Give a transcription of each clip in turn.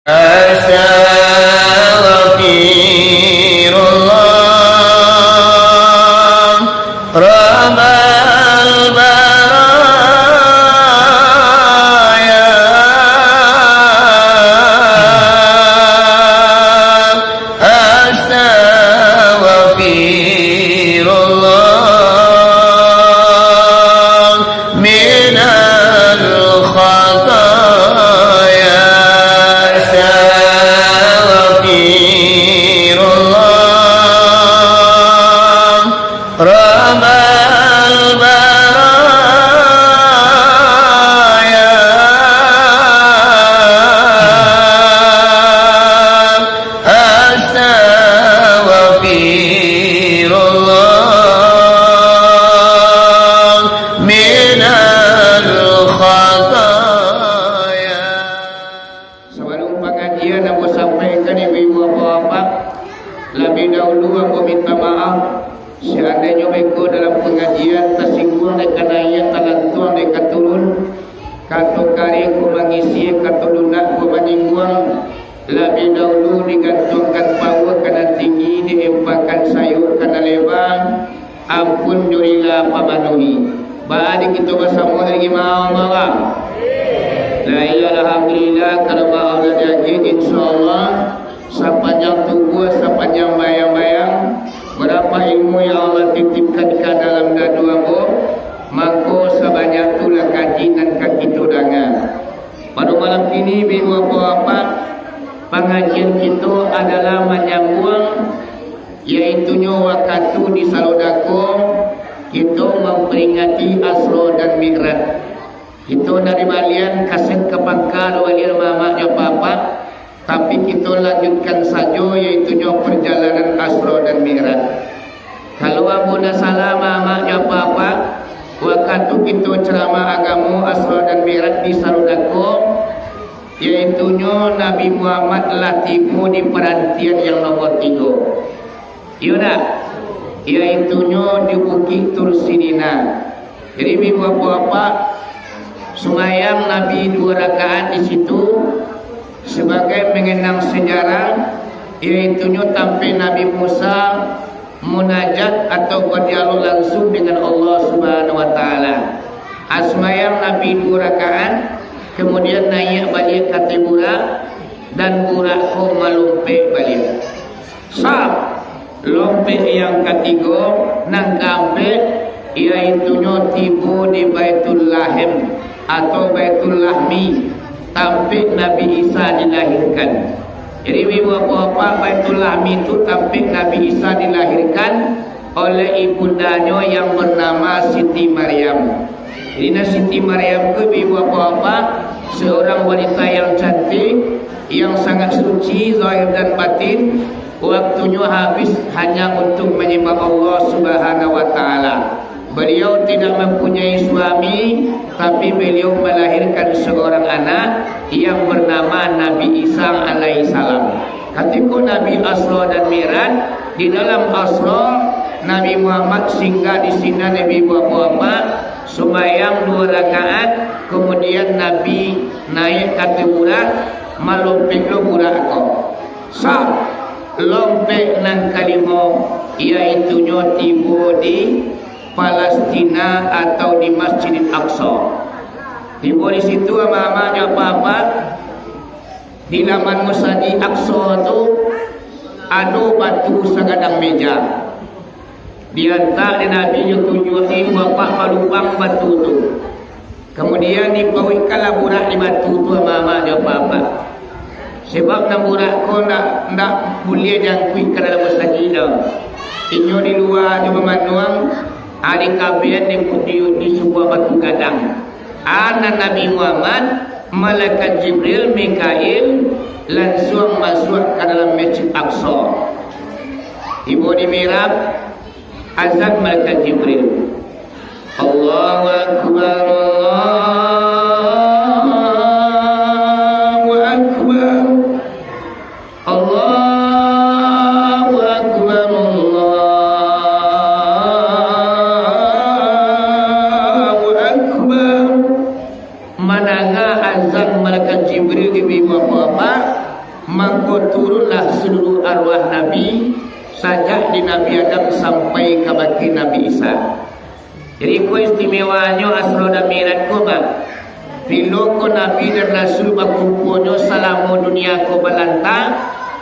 Astaghfirullah Rabbal baraya Astaghfirullah minal khataya Rabbal baraya Astaghfirullah minal khataya. Sebelum pengajian aku sampaikan ibu-ibu bapak, lebih dahulu aku minta maaf seandainya mereka dalam pengajian tersinggung dengan ayat talantuan mereka turun kata kari ku mengisi kata lunak ku menyinggung lebih dahulu digantungkan power kena tinggi diempakan sayur kena lebar ampun jurilah pamanuhi ba'adi kita bersama lagi mau bawa la ilaha alhamdulillah karena Allah jadi insyaAllah sepanjang tubuh sepanjang bayang-bayang berapa ilmu yang Allah titipkan ke dalam dadu aku maka sebanyak itulah kaji dan kaki tudangan. Pada malam ini ibu bapak pengajian kita adalah menyambung iaitunya waktu di Salodako kita memperingati Asra dan Mi'raj. Itu dari balian kasih ke Pangkal walian mamanya bapak, tapi kita lanjutkan saja iaitunya perjalanan Asra dan Mi'raj. Kalau Abu Nasalah mamanya bapak waktu kita ceramah agama Asra dan Mi'raj di Salodako iaitunya Nabi Muhammad telah tiba di perhentian yang nomor 3 iya iaitunya di Bukit Tursinina. Jadi ibu bapak semayang Nabi 2 rakaat di situ sebagai mengenang sejarah iaitunya sampai Nabi Musa munajat atau berdialog langsung dengan Allah Subhanahu wa taala. Asmayang Nabi 2 rakaat kemudian naik balik ke burak dan burak ko malumpe balik. Sab lompe yang ketiga nang kampe iaitunya tiba di Baitul Lahim atau Baitul Lahmi tampik Nabi Isa dilahirkan. Jadi ibu bapak Baitul Lahmi itu tampik Nabi Isa dilahirkan oleh ibundanya yang bernama Siti Maryam. Jadi Siti Maryam itu ibu bapak seorang wanita yang cantik yang sangat suci zahir dan batin. Waktunya habis hanya untuk menyembah Allah Subhanahu wa taala. Beliau tidak mempunyai suami, tapi beliau melahirkan seorang anak yang bernama Nabi Isa alaihissalam. Ketika Nabi Asra dan Mi'raj, di dalam Asra Nabi Muhammad singgah di sini Nabi Muhammad sembahyang 2 rakaat, kemudian Nabi naik ke burak, malumpik lo burak ko. Sab lompek nang kalimo iaitunya tiba di Palestina atau di Masjid Aqsa. Tiba di situ mamanya papa di laman Masjid Aqsa itu ada batu segadang meja. Di antara Nabi yang tunjukin bapak malubang batu itu. Kemudian dibawakanlah burak di batu itu mamanya papa. Sebab nak burak ko nak boleh jangkui ke dalam masjid itu. Inyo di luar di memanduang hari kabian di sebuah batu gadang. Anak Nabi Muhammad, malaikat Jibril, Mikail langsung masuk ke dalam Masjid Aqsa. Ibu di mihrab azan malaikat Jibril. Allahu Akbar, Allahu Akbar, Allahu Akbar, Allahu Akbar. Mananga azan malaikat Jibril di bawah bapak maka turunlah seluruh arwah Nabi sajak di Nabi Adam sampai ke baki Nabi Isa. Jadi ko istimewanya Asra dan Mi'raj ko ba? Bila ko Nabi dan Rasul berkumpulnya salamu dunia ko balanta,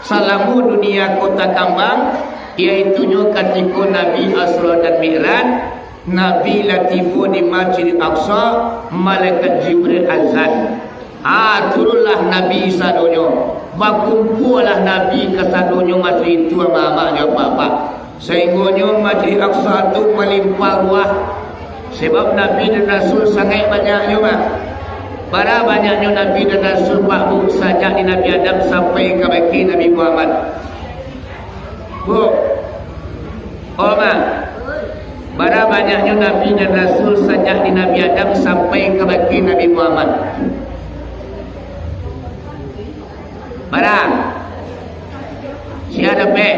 salamu dunia ko takambang, iaitunya ketika Nabi Asra dan Mi'raj, Nabi latifu di Masjid Aqsa, malaikat Jibril azan. Turunlah Nabi Isa donyo, berkumpullah Nabi ke sadonyo masjid itu ama-amanya apa-apa. Sehingga Masjid Aqsa itu melimpah ruah. Sebab Nabi dan Rasul sangat banyaknya pak. Para banyaknya Nabi dan Rasul pak saja di Nabi Adam sampai ke baki Nabi Muhammad. Bu, mak. Para banyaknya Nabi dan Rasul saja di Nabi Adam sampai ke baki Nabi Muhammad. Barang siapa pe?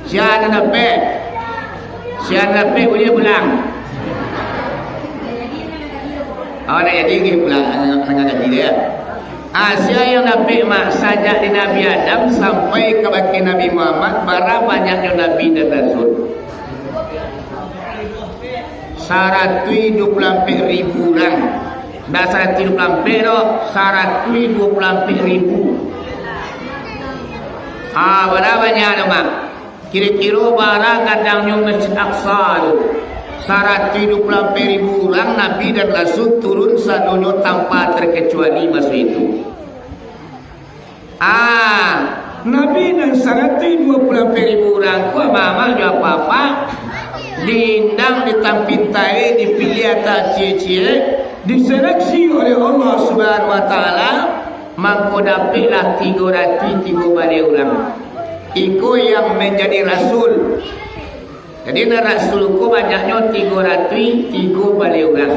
Siapa pe? Siapa pe boleh pulang? Nak jadi pulang dengan dia. Siapa yang nabi mak sajak di Nabi Adam sampai ke baki Nabi Muhammad, bara banyaknya Nabi dan Rasul. 124.000 orang. Dah 124 dah 124.000. Berapa banyak tu mak? Kira-kira barang kadangnya Masjid Aqsa tu 124.000 orang Nabi dan Rasul turun sadonya tanpa terkecuali masa itu. Nabi dan 124.000 orang ku mama juga apa-apa diindang, ditampintai, dipilih atas cie-cie, diseleksi oleh Allah Subhanahu wa taala, maka dapatlah 303 balik orang. Iku yang menjadi rasul. Jadi rasulku banyaknya 303 balik orang.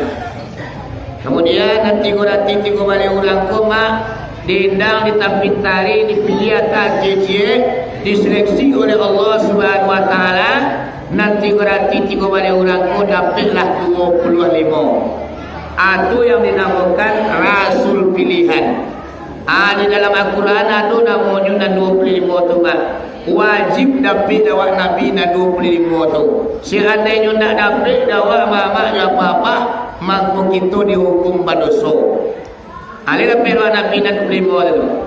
Kemudian 303 balik orang koma diindang, ditampintai, dipilih atas cie-cie, diseleksi oleh Allah Subhanahu wa taala. Nanti berarti 3 balik orang ku dapatlah 25. Itu yang dinamakan rasul pilihan. Di dalam Al-Quran ada namanya 25 tu mak. Wajib dapat dawak Nabi na 25 tu. Seandainya tak dapat dawak mak apa-apa, maka kita dihukum berdosa. Ali dapat dawak Nabi na 25 tu.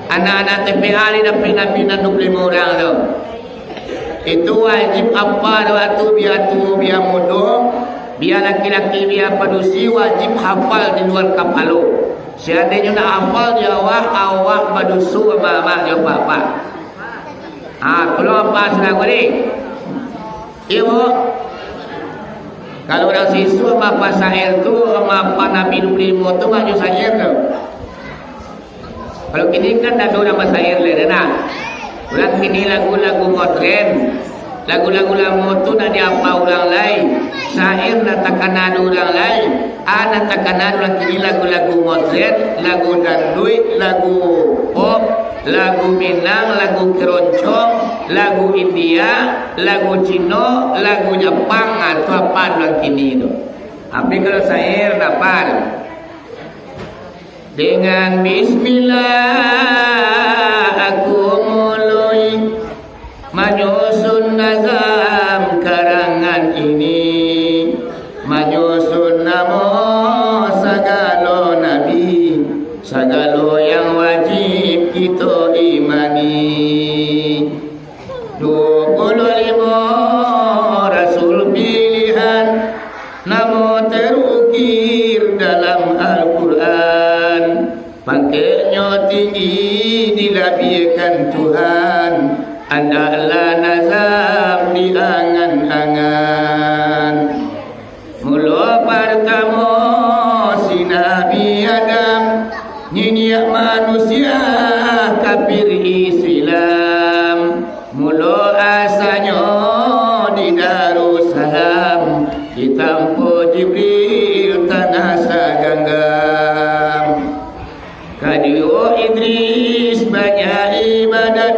Anak-anak TPA ni dapat Nabi na 25 orang tu. Itu wajib apa waktu biar tua biar muda, biar laki-laki biar padusi, wajib hafal di luar kepala. Seandainya nak hafal dia awak padusu sama mak dia apa-apa. Kalau apa senang ni? Ibu, kalau orang siswa apa syair tu, apa Nabi 25 tu maju syair tu. Kalau kini kan dah ada nama syair le dah. Ulang kini lagu-lagu modern, lagu-lagu lama tu nak diapa orang lain, syair nak takanan orang lain, nak takanan orang kini lagu-lagu modern, lagu dangdut, lagu pop, lagu Minang, lagu keroncong, lagu India, lagu Cina, lagu Jepang, atau apa orang kini tu. Tapi kalau syair dapat dengan Bismillah aku mulai menyusun nazam karangan ini, menyusun nama segala nabi, segala yang wajib kita imani. 25 rasul pilihan, nama terukir dalam Al-Quran, pangkatnya tinggi dilabikan Tuhan, adalah nazam di angan-angan. Mula pertama si Nabi Adam, nyiak manusia kafir Islam. Mula asalnya di Darussalam, ditampu Jibril tanah saganggam. Kadio Idris banyak ibadat,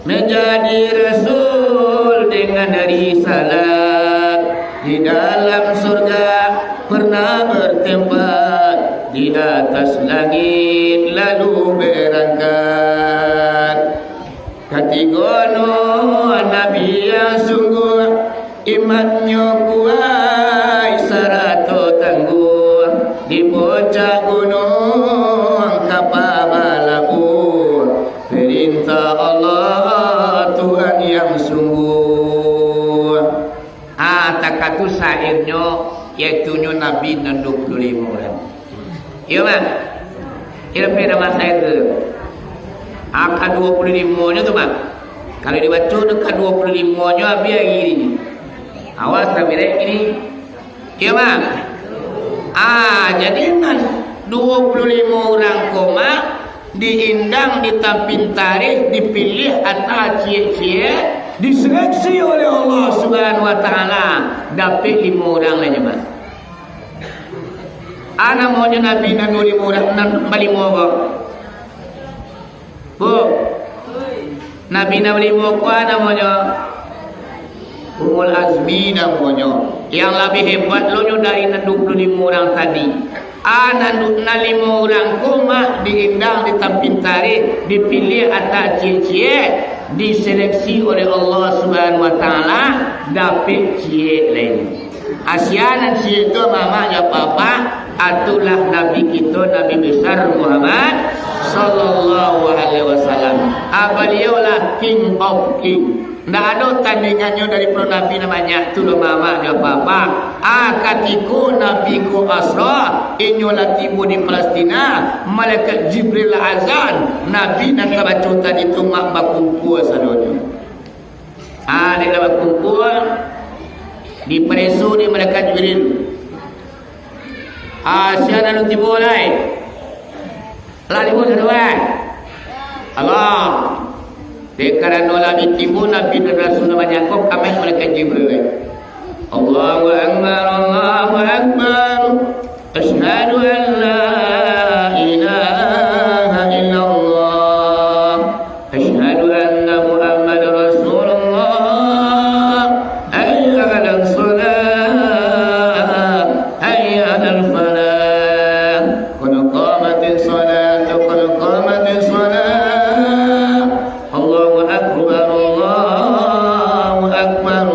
menjadi rasul dengan risalah. Di dalam surga atas langit lalu berangkat. Katigono Nabi yang sungguh imannya kuat sarato tangguh di puncak gunung Kapabalabu. Perintah Allah Tuhan yang sungguh. Takatu sairnya yaitu Nabi 25 orang. Iya mah. Kira-kira masa itu. Angka 25-nya tuh mah. Kalau dibaca dekat 25-nya biar gini. Awas sampai ini. Iya mah. Jadi kan 25 orang koma diindang, ditampin tarikh, dipilih atas cie-cie, diseleksi oleh Allah Subhanahu wa taala, dapat 5 orang lainnya mah. Ana maunya Nabi 25 orang, 5 orang. Bu. Nabi 25 ko ana maunya Umul Azmi namanya. Yang lebih hebat lo dari 25 orang tadi. Ana 5 orang koma diindang, ditampin tarikh, dipilih atas cie-cie, diseleksi oleh Allah Subhanahu wa taala, dapat cie lain. Asianan cie itu mamanya papa, atulah Nabi kita, Nabi besar Muhammad sallallahu alaihi wasallam. Beliaulah King of King. Tidak ada tandingannya dari pro Nabi namanya tu mama dia papa. Katiku Nabi ku asra inyola tibu di Palestina, malaikat Jibril azan, Nabi nak baca tadi tu mak bakumpul sadonya. Dia bakumpul di preso di malaikat Jibril. Siapa nak tibu lai? Lah tibu sadoi. Allah. Karena Nabi tibu Nabi dan Rasul namanya kok kami malaikat Jibril. Allahu akbar, Allahu akbar. Asyhadu an la ilaha illallah. Asyhadu anna Muhammadar Rasulullah. Hayya 'alal shalah, hayya 'alal falah. Qad qamatis shalah, qad qamatis shalah. Allahu akbar, Allahu akbar.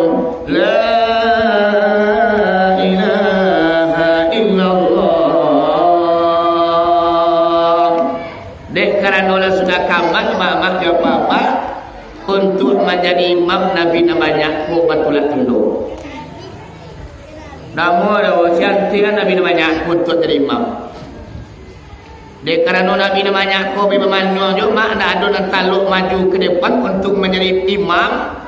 La ilaha illallah. Dek karena sudah kamat mama ya papa untuk menjadi imam Nabi namanya ku batulah tunduk. Namun ada wasiatnya Nabi namanya untuk jadi imam. Dek karena Nabi namanya ku memandang juga ada adonan taluk maju ke depan untuk menjadi imam.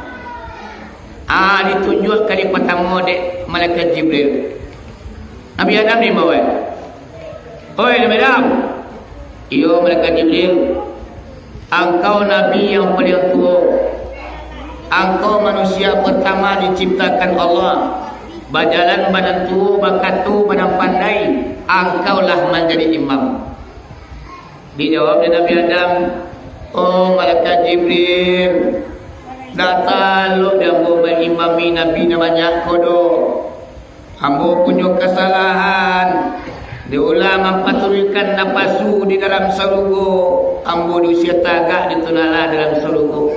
Ditunjuk kali pertama dek malaikat Jibril. Nabi Adam ni bawa. Oi Nabi Adam. Iyo malaikat Jibril. Engkau Nabi yang paling tua. Engkau manusia pertama diciptakan Allah. Bajalan badan tua, bakatu badan pandai. Engkaulah menjadi imam. Dijawab Nabi Adam, oh malaikat Jibril, datang lu dan mau mengimami Nabi namanya kodo. Ambo punya kesalahan. Diulah mempaturikan napasu di dalam sarugo. Ambo diusia tagak ditunala dalam sarugo.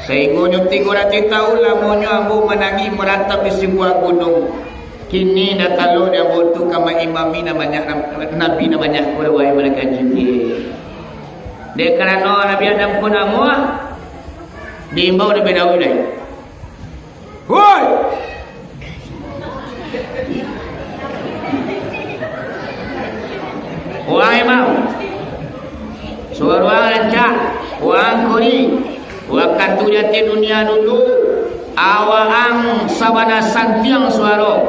Sehingga nyuti kurati tahu lamonyo ambo menangi meratap di sebuah gunung. Kini datang lu dan butuh kama imami namanya Nabi namanya kodo wahai malaikat Jibril. Dia kerana Nabi Adam pun amua diimbau di bedawi lain. Woi! Wahai imam, suara rancak, wang kori, wakan tujati dunia dulu, awang sabana santiang suara.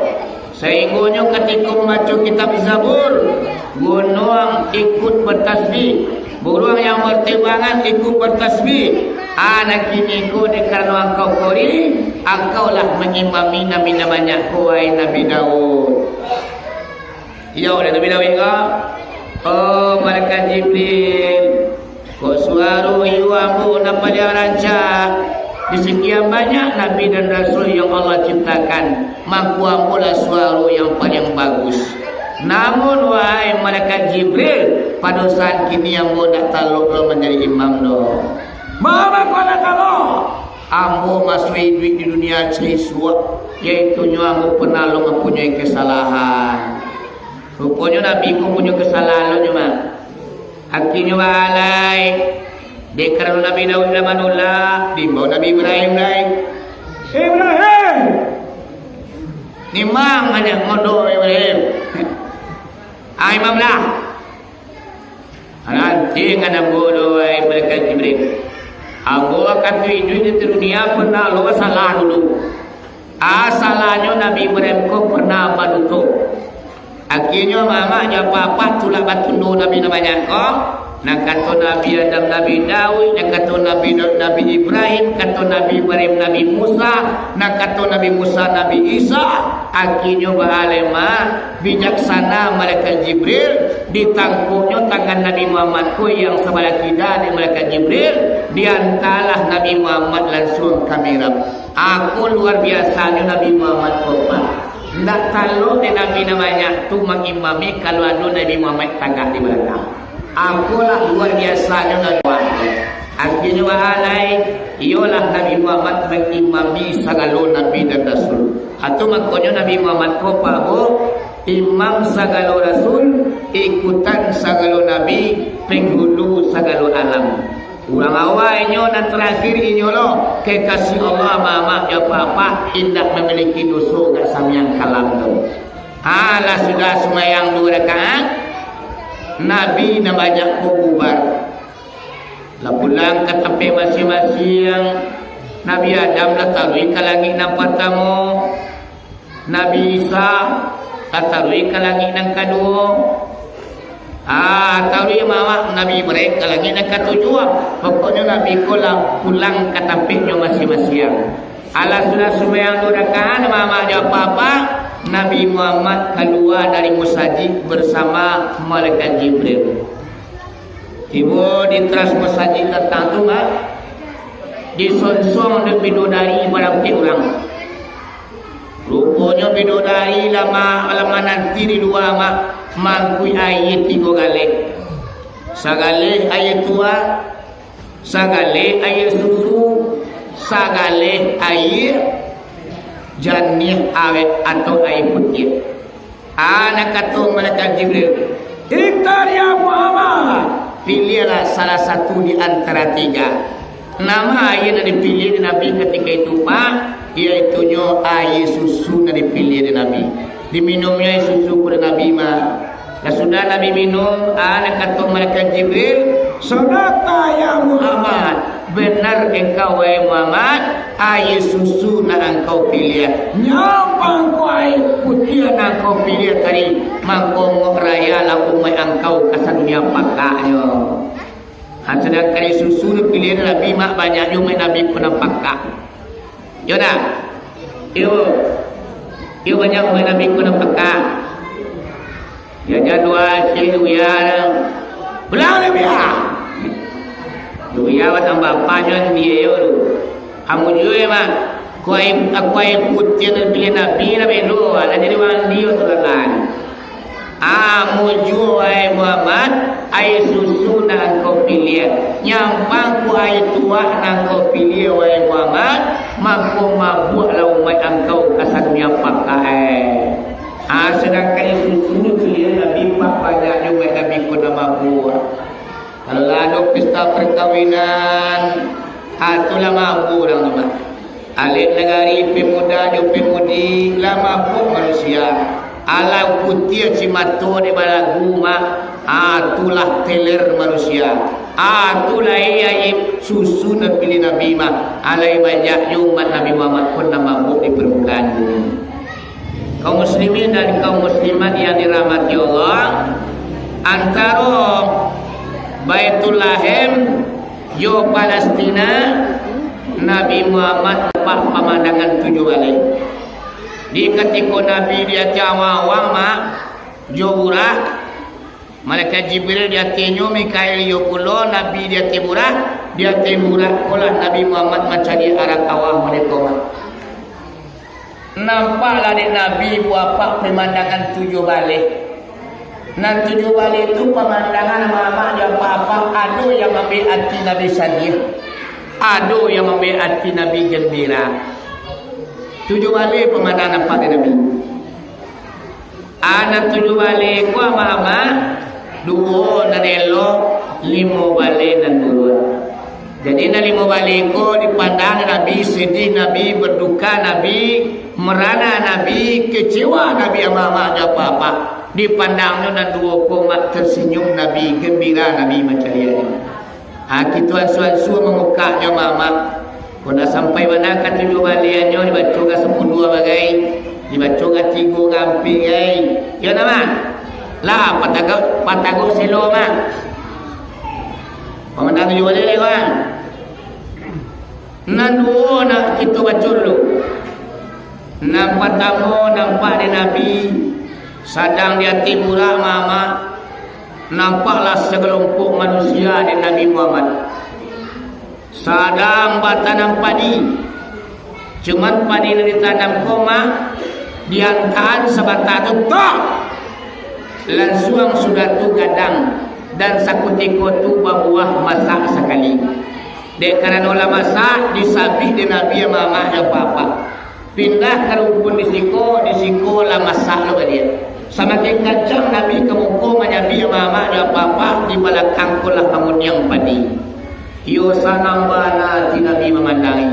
Sehingga ketika membaca kitab Zabur, gunung ikut bertasbih, burung yang berterbangan ikut bertasbih. Anak ini ku dikarenakan engkau kori, engkaulah mengimami Nabi namanya kuai Nabi Daud. Ya oleh Nabi Daud kau. Oh malaikat Jibril, kau suara iwamu napa dia rancak. Di sekian banyak Nabi dan Rasul yang Allah ciptakan, mampu ampulah suara yang paling bagus. Namun wahai malaikat Jibril, pada saat kini yang mau nak taluk lo menjadi imam lo. Mama kau nak taluk? Ambo masuk hidup di dunia sesuatu, yaitu ambo pernah lo mempunyai kesalahan. Rupanya Nabi ku punya kesalahan lo cuma. Akhirnya walai. Dekar Nabi Daud lamanullah, dibawa Nabi Ibrahim lain. Ibrahim. Ni mang aja ngodo Ibrahim. Imam lah. Nanti ngana bodoh malaikat Jibril. Aku akan hidup di dunia pernah lo salah dulu. Salahnya Nabi Ibrahim ko pernah baduto. Akhirnya mama papa tulak batundo Nabi namanya ko. Nak kata Nabi Adam, Nabi Daud, nak kata Nabi Daud, Nabi Ibrahim, kata Nabi Ibrahim, Nabi Musa, nak kata Nabi Musa, Nabi Isa. Akhirnya ba'alema bijaksana malaikat Jibril ditangkuknya tangan Nabi Muhammad ku yang sebelah kiri malaikat Jibril, diantarlah Nabi Muhammad langsung kamera. Aku luar biasanya Nabi Muhammad ku tak tahu Nabi namanya tu mengimami kalau ada Nabi Muhammad tangga di belakang. Akulah luar biasanya Nabi Muhammad. Akhirnya wahai ialah Nabi Muhammad mengimami segala Nabi dan Rasul. Atau makanya Nabi Muhammad ko pabo imam segala Rasul, ikutan segala Nabi, penghulu segala alam. Urang awalnya dan terakhir ini lo kekasih Allah mama ya papa indah memiliki dosa gak samyang kalam tu. Alah sudah semayang 2 rakaat. Nabi na banyak kububar. Lah pulang ke tempat masing-masing. Nabi Adam lah taruh ke langit ng pertama. Nabi Isa lah taruh ke langit ng kedua. Taruh mama Nabi Ibrahim ke langit ng ketujuh. Pokoknya Nabi ko lah pulang ke tempatnya masing-masing. Alah sudah sembahyang 2 rakaat mama jawab apa? Nabi Muhammad keluar dari musajid bersama malaikat Jibril. Tiba di teras musajid tertentu mak, disonsong de bidodari barang orang. Rupanya bidodari lama nanti di 2 mak mangkui ayat 3 kali. Sagale ayat tua, sagale ayat susu, sagale ayat janih awet atau air putih. Anak kata malaikat Jibril, "Ikhtar ya Muhammad." Pilihlah salah satu di antara 3. Nama air yang dipilih di Nabi ketika itu pak, iaitu air susu yang dipilih di Nabi. Diminumnya air susu kepada Nabi mah. Dan sudah Nabi minum, anak kata malaikat Jibril, "Sadaqta ya Muhammad." Benar engkau wahai Muhammad, air susu nak engkau pilih. Nyampang kau air putih nak engkau pilih tadi. Mangkong raya lagu mai engkau kasar dunia pakaknya. Sedangkan air susu pilih Nabi mak banyak juga Nabi pun pakak. Yona, iyo banyak mai Nabi pun pakak. Ya jadwal cik ya, belang Nabi ya. Duya watang bapaknya dia yo. Kamu juga mah kuai putih dan pilih Nabi dulu. Ada jadi orang dia tu kan. Amu juga Muhammad air susu nak kau pilih. Nyampang ku air tua nak kau pilih wahai Muhammad. Mampu mabuk lah umat engkau kasar dunia pakai. Sedangkan air susu pilih Nabi pak banyak juga Nabi ku nak mabuk. Kalau ada pesta perkawinan, itulah mampu orang tu. Alit negari pemuda jo pemudi lah mampu manusia. Alau putih cimato di balagu mak, itulah teler manusia. Itulah ia susu dan pilih Nabi mak. Alai banyak umat Nabi Muhammad pun nama mampu di permukaan bumi. Kaum muslimin dan kaum muslimat yang dirahmati Allah, antara Baitul Lahim yo Palestina, Nabi Muhammad nampak pemandangan 7 kali. Di ketika Nabi dia cawawang mak jaurak, malaikat Jibril dia tenyo, Mikail yo kulo, Nabi dia temurak, kolah Nabi Muhammad macam di arah kawah mereka mak. Nampaklah di Nabi buat pemandangan 7 kali. Nan tujuh balik itu pemandangan mama dan papa, ada yang ambil hati Nabi sedih, ada yang ambil hati Nabi gembira. Tujuh balik pemandangan pada Nabi. Anak tujuh balik gua mama, dua dan elok, lima balik dan turun. Jadi dari lima balik ko dipandang Nabi sedih, Nabi berduka, Nabi merana, Nabi kecewa, Nabi mama dan papa. Dipandangnya dan dua komat tersenyum Nabi gembira, Nabi macam dia. Kita suan-suan mengukaknya mama. Kena sampai mana kan tujuh baliannya dibaca ke 10 bagai, dibaca ke 3 rampi gai. Ya nama. Lah patago selo mah. Pemandang tujuh balik kan. Nan dua nak kita baca dulu. Nampak tamu nampak di Nabi. Sadang di hati murah mama, nampaklah segelompok manusia di Nabi Muhammad. Sadang batanam padi, cuman padi yang ditanam koma, diangkat sebatang tok, langsung sudah tu gadang dan sakutiko tu buah masak sekali. Dek karena olah masak disabi di Nabi mama dan papa. Pindah ke rumpun di siko lah masak lo dia. Semakin kencang Nabi kemuku menyabi mama dan papa di belakang kulah bangun yang padi. Yo sanang bana ti Nabi memandangi.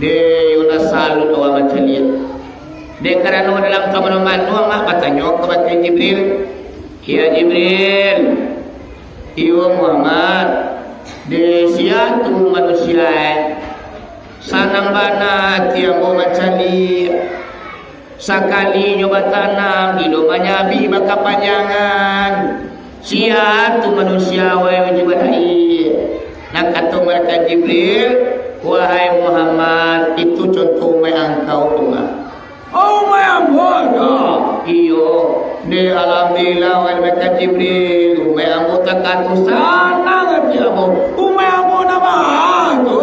De yuna salut awak macam dia. De kerana dalam kamar dua mak bertanya kepada Jibril. Ya Jibril, yo Muhammad, de siapa tu manusia? Sanang bana ti ambo macam dia. Sakali nyoba tanam di domanya bi maka panjangan. Sia tu manusia wahai jibahai. Nak kata mereka Jibril, wahai Muhammad, itu contoh mai engkau rumah. Oh mai amboda. Iyo, ni alhamdulillah wahai mereka Jibril, mai amboda katu sana ngati abo. Umai amboda bah tu.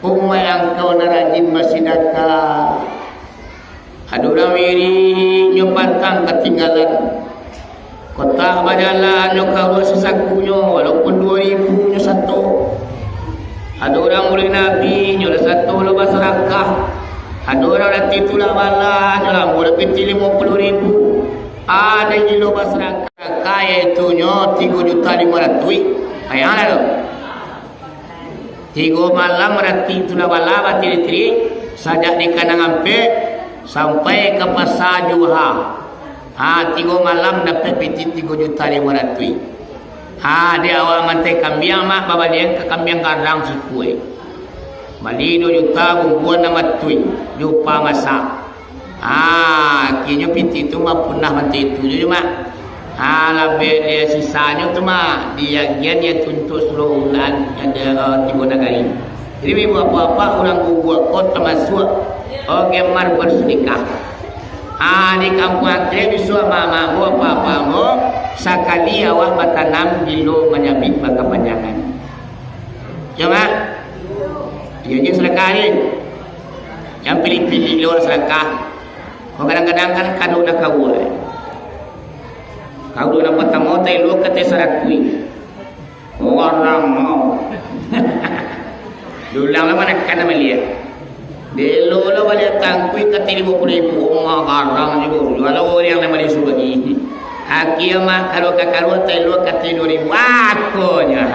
Umai engkau narajin masidaka. Ada orang miri nyopantang ketinggalan kota badalan nyokau sesakunya walaupun 2000 nya satu. Ada orang murid Nabi nyola satu lo masyarakat. Ada orang nanti tulah bala nyola murid peti 50.000. Ada yang lo masyarakat kaya itu nyo 3.500.000. Ayang lo 3 malam rati tulah bala batiri-tiri sajak di kanang ampe sampai ke pasar Juha. 3 malam dapat piti 3.500.000. Dia awal mantai kambing mak bawa dia ke kambing garang si kue. Bali 2 juta bumbuan nama tui lupa masak. Kini piti tu mah punah mantai tu je mak. Lebih dia sisanya tu mah dia yang tuntut seluruh ulan ada 3 negara. Jadi apa-apa orang guguk kau termasuk gemar bersedekah. Di kampung aku bisa mama mo papa mo sakali awak bertanam gilo menyabit maka panjangan. Cuma dia sedekah ni. Yang pilih-pilih luar sedekah. Kadang-kadang kan kado nak kau. Kau nak pertama tai lu kata sarakui. Orang mau. Dulang lama nak kana melihat. Delo lo balik tangkui ke 50.000 rumah garang juga. Kalau orang yang balik subagi. Hakia mah kalau kakaru telo ke 2.000 akonya.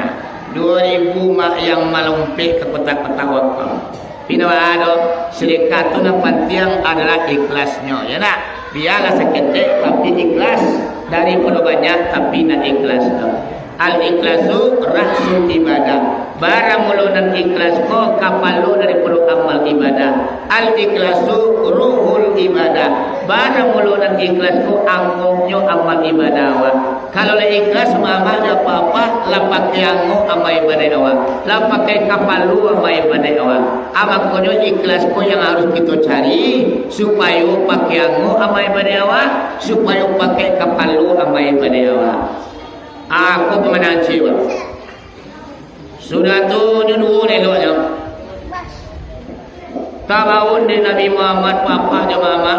2.000 mak yang malumpe ke kota-kota wakam. Pinawado sedekah tu yang penting adalah ikhlasnya. Ya nak? Biarlah seketik tapi ikhlas daripada banyak tapi nak ikhlas tu. Al-ikhlasu rasul ibadah. Barang mulunan ikhlas ko kapalu daripada amal ibadah. Al-ikhlasu ruhul ibadah. Barang mulunan ikhlas ko anggungnya amal ibadah awak. Kalau le ikhlas mama ada apa-apa la pakai anggo amal ibadah awak. La pakai kapalu amal ibadah awak. Amakonyo ikhlas ko yang harus kita cari supaya pakai anggo amal ibadah awak, supaya pakai kapalu amal ibadah awak. Aku pemenang jiwa. Sudah tu nyuruh eloknya. Tahun di Nabi Muhammad papa dan mama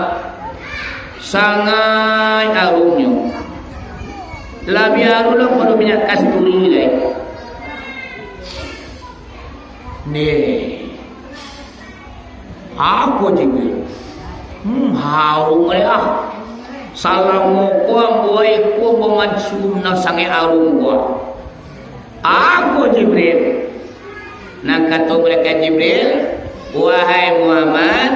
sangat harumnya. Arulong perlu minyak kasturi lah. Nih, aku Jibril. Harum lah. Salam ko ang buhay ko mamansum na sangi arum ko. Aku Jibril. Nangkata mereka Jibril, wahai Muhammad,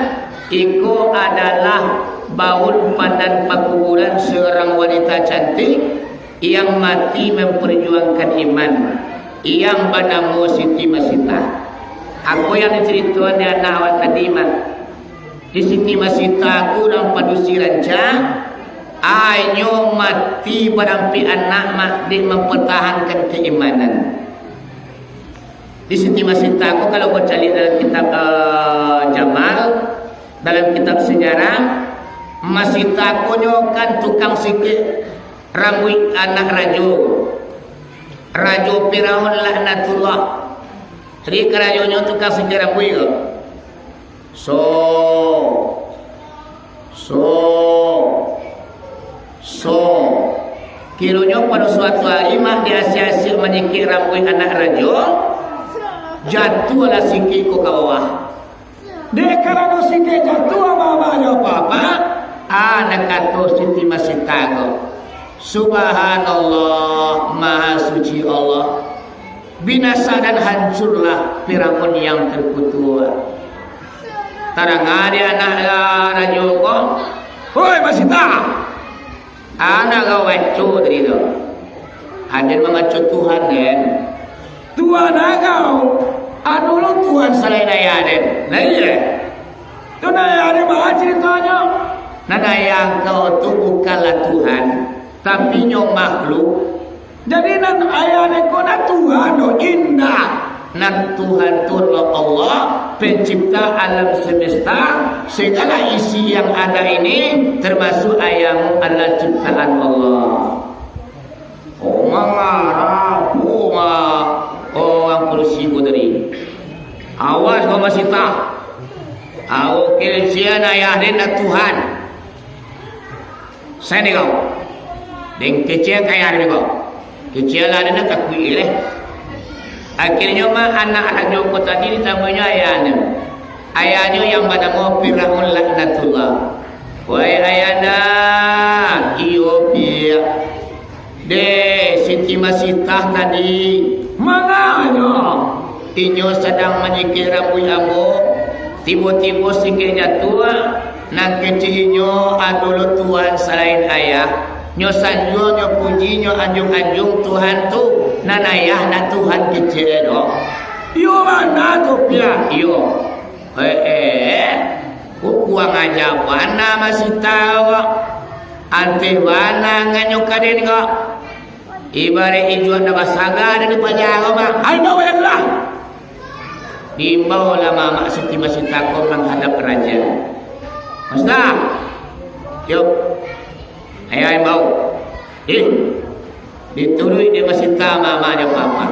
iku adalah baul padan pakuburan seorang wanita cantik yang mati memperjuangkan iman, yang bernama Siti Masita. Aku yang diceritakan di anak awak tadi mah. Di Siti Masita aku dalam padusi rancang, ayo mati berampi anak mak di mempertahankan keimanan. Di Siti Masita aku kalau baca dalam kitab Jamal, dalam kitab sejarah, Masita aku kan tukang sikit rambut anak Rajo Firaun laknatullah. Jadi kerajonyo tukang sikit rambut ke? Kiranya pada suatu hari mah dia sia-sia menyikir rambut anak rajo, jatuhlah sikit ke bawah. Dia karena sikit jatuh apa-apa apa-apa, anak kata Siti Masita ko, Subhanallah, Maha Suci Allah, binasa dan hancurlah Firaun yang terkutuk. Tarang ada anak rajo ko, hoi Masita, anak kau wacu dari itu. Hadir mengacu Tuhan kan? Tuhan kau, aduh Tuhan selain ayah den. Nah iya, tu ayah den baca ceritanya. Nada yang kau tu bukanlah Tuhan, tapi nyo makhluk. Jadi nan ayah den kau na Tuhan do indah. Nan Tuhan itu Allah, pencipta alam semesta, segala isi yang ada ini termasuk ayam adalah ciptaan Allah. Oh mengarah, orang kursi dari. Awas kau masih tak. Aku kelesian ayah dan Tuhan. Saya ni kau. Deng kecil kaya ni kau. Kecil ada nak takui leh. Akhirnya mah anak raja kota tadi ditamanya ayahnya. Ayahnya yang bernama Firaun laknatullah. Wahai ayahnya, iyo biar de Siti Masita tadi manganya inyo sedang menyikir rambut ambo, tiba-tiba sikitnya tua, nak kecilnya adolo Tuhan selain ayah. Nyo sanjo nyo puji nyo anjung-anjung Tuhan tu nan ayah na Tuhan kecil do. Yo mana tu pia yo. Kuang aja wana masih tahu. Ante wana nganyo kaden ko. Ibare ijuan na basaga na pajago ma. Ay no lah. Dimbau lah mama Siti Masita ko menghadap raja. Masda. Yuk. Ayah mau, diturui dia Masita mama dia papa.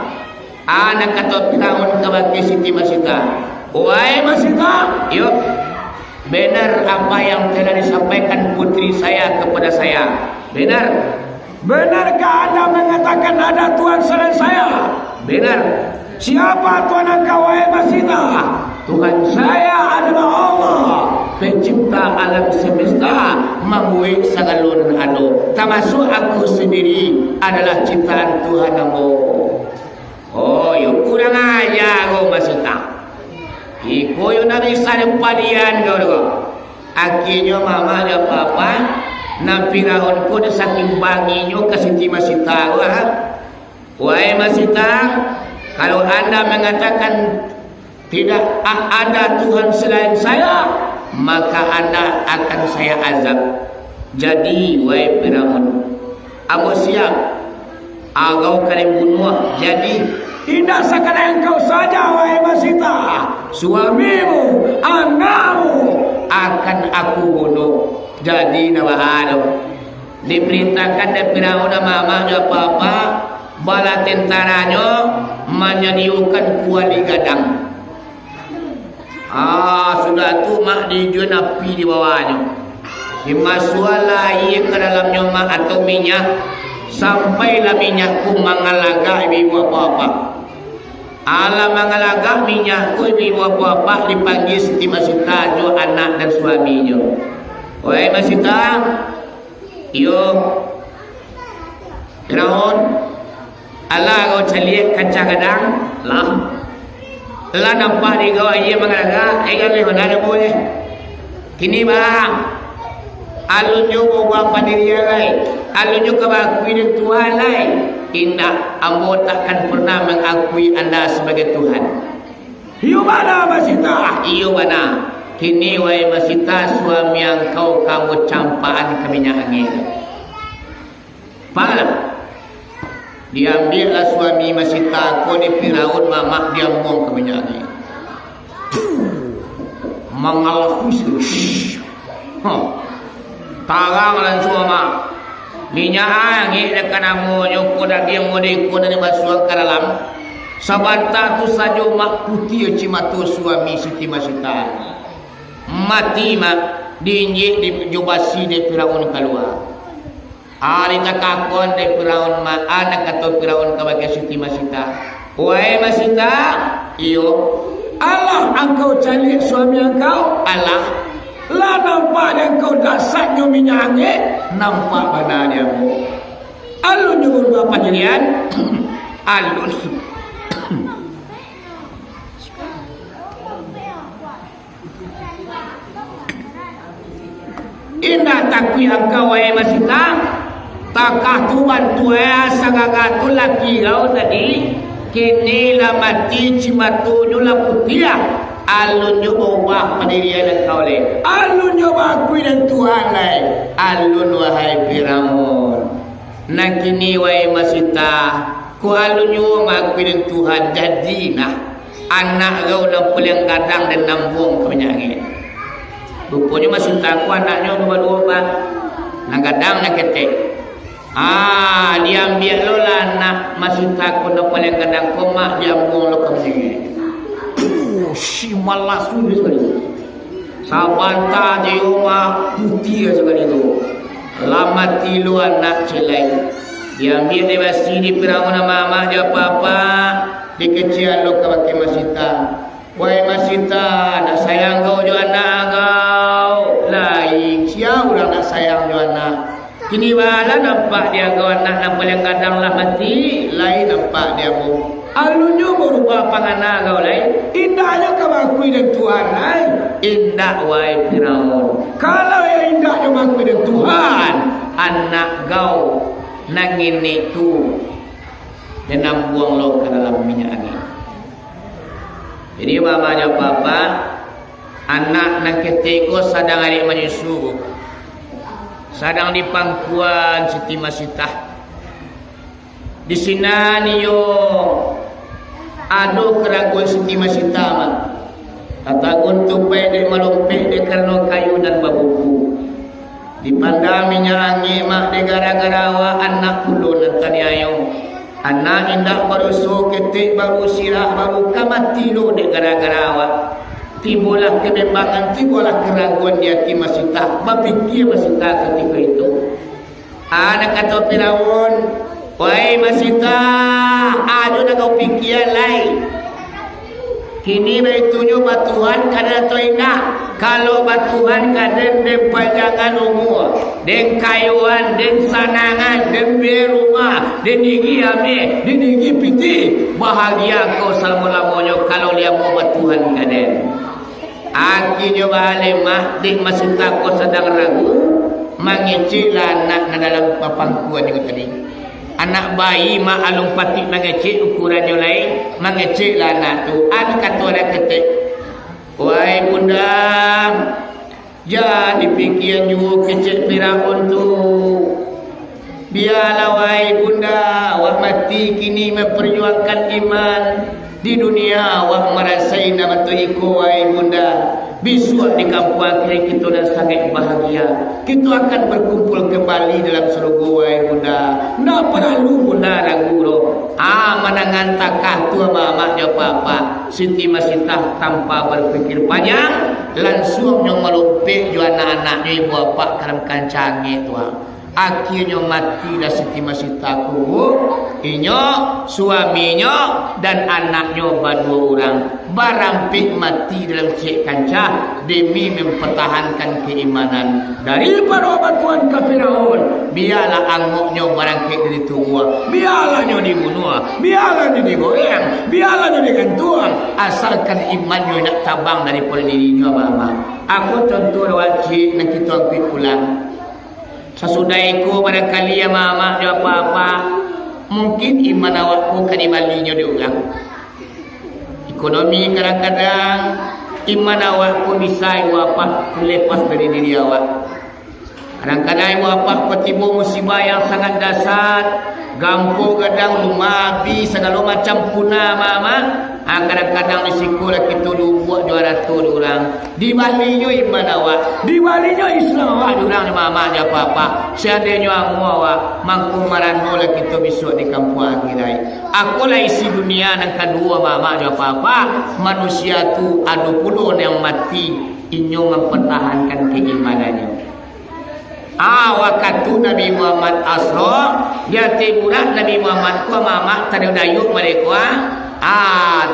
Anak kata Firaun kepada Siti Masita, wahai Masita, yuk, benar apa yang telah disampaikan putri saya kepada saya. Benar. Benarkah Anda mengatakan ada Tuhan selain saya? Benar. Siapa Tuhan engkau wahai Masita? Tuhan saya adalah Allah, pencipta alam semesta, membuat segala ado. Termasuk aku sendiri adalah ciptaan Tuhan kamu. Oh, yuk kurang aja kau Masita. Iko yuk nabi saling padian kau. Akhirnya mama dan papa na Firaun ko saking banginyo ke Siti Masita. Wahai Masita, kalau Anda mengatakan tidak ada Tuhan selain saya, maka Anda akan saya azab. Jadi wahai Firaun, aku siap agau kalian bunuh. Jadi tidak sekadar engkau saja wahai Masita, suamimu, anakmu akan aku bunuh. Jadi nawahalo diperintahkan dari Firaun mama dan papa bala tentaranya menyediakan kuali gadang. Sudah tu mak dijual api di bawahnya. Dimasuklah air ke dalamnya mak atau minyak sampailah minyakku mangalaga ibu apa-apa. Ala mangalaga minyakku ibu apa-apa dipanggil Siti Masita jo anak dan suaminya. Wahai Masita, yo Firaun ala kau caliak kancah kadang lah. Lah nampak di kau aja mangalaga, kan le mana boleh. Kini bang, alunyo bawa pandiriya lai, alunyo kebakui dan Tuhan lai. Indah, ambo takkan pernah mengakui anda sebagai Tuhan. Iyo mana Masita? Iyo mana? Kini wahai Masita, suami yang kamu campaan ke minyak angin. Pahala. Diambillah suami Masita, kau di Firaun mamak dia buang ke minyak angin. Mengalah khusus. Tarang langsung mak. Minyak angin dekat namu nyoko daging yang mode ko na basuang ke dalam. Sabanta tu saja mak putih cimatu suami Siti Masita. Mati mak diinjek di jubasi de Firaun keluar. Ari takakon de Firaun mak anak atau Firaun kebagai Siti Masita. Wahai Masita, iyo Allah engkau cari suami engkau Allah. Lah nampak dia kau dasarnya minyak angin, nampak mana dia. Alun juga berapa jadian? Alun. Indah takui engkau wahai Masita, takah tu bantu sagagatu laki kau tadi, kini lah mati cimatu nyula putih. Alun nyoba ubah pendirian engkau le. Alun nyoba akui dan Tuhan le. Alun wahai Firaun. Nak kini wahai Masita, ku alun nyoba akui dan Tuhan jadi nah anak kau nak pulang kadang dan nambung ke minyak angin. Rupanya Masita ku anaknya dua-dua pak. Nak kadang nak ketek. Diambil lo lah nak Masita ku nak pulang kadang komak diambung lo ke minyak angin. Si malas sulit sekali. Sabanta di rumah putih sekali itu. Lama tilu anak celai. Diambil di basi di Firaun mama dia papa. Dikecil lo ke Masita. Wahai Masita, nak sayang kau jo anak kau. Lain siapa orang nak sayang jo anak. Kini bala nampak dia kau anak nampak yang kadang lah mati. Lain nampak dia bu. Alunyo berubah panganak kau lain. Indahnya kau akui dan Tuhan lain. Indah wahai Firaun. Kalau yang indahnya akui dan Tuhan, anak kau nangin itu dan buang lo ke dalam minyak angin. Jadi mamanya papa, anak nak keteko sadang adik menyusu, sadang di pangkuan Siti Masita. Di sini niyo ado keraguan Siti Masita mak. Katagun tupai dek melompek dek karena kayu dan babuku. Dipandang minyak angin mak dek gara-gara wa anak puluh nanti ayo. Anak indah baru so ketik baru sirah baru kamati lo dek gara-gara wa. Timbullah kebimbangan, timbullah keraguan di hati Masita. Berfikir Masita ketika itu. Anak kata Firaun, wahai Masita, ada nak kau fikir lain. Kini beritunya batuan kada toina. Kalau batuan kada den panjangan umur, den kayuan, den sanangan, den berumah, den gigi ame, den gigi piti. Bahagia kau selama-lamanya kalau dia mau batuan kada. Akhirnya bahalemah dik Masita kau sedang ragu, mengecilah anak dalam pangkuan itu tadi. Anak bayi mak alung patik mengecek ukurannya lain, mengeceklah anak tu. Anak kata orang ketik, wahai bunda, jangan dipikir juga kecek Firaun tu. Biarlah wahai bunda, wah mati kini memperjuangkan iman di dunia. Wah merasai nama tu iko wahai bunda. Besok di kampung akhir kita dan sangat bahagia. Kita akan berkumpul kembali dalam surga wahai bunda. Tak perlu bunda ragu lo. Menangan takah tua mamaknya papa. Siti Masita tanpa berfikir panjang langsung yang melompek jo anak-anaknya ibu bapa dalam kancangnya tua. Akhirnya matilah Siti Masitaku, inyo, suaminya dan anaknya berdua orang. Barampik mati dalam cek kancah demi mempertahankan keimanan daripada bantuan ke Firaun. Biarlah angoknya barangkit dari tua, biarlah nyo dibunuh, biarlah nyo digoreng, biarlah nyo digantung, asalkan imannya nak tabang daripada dirinya mama. Aku contoh wajib nak kita ambil pulang. Sesudah itu barangkali ya mama dia apa-apa, mungkin iman awakku kan ibalinya diulang. Ekonomi kadang-kadang iman awakku bisa apa lepas dari diri awak. Kadang-kadang apa ketipu musibah yang sangat dasar, gampo kadang lumabi segala macam punah mama. Kadang-kadang risiko lah kita buat 200 orang. Di balinya iman awak, di balinya Islam awak orang mama dia apa-apa. Seadanya amu awak mangku marano lah kita besok di kampung akhirat. Aku lah isi dunia yang kedua mama dia apa-apa. Manusia tu ada puluh yang mati inyo mempertahankan keimanannya. Waktu Nabi Muhammad asra dia tiburan Nabi Muhammad ku mama tadayuk mereka.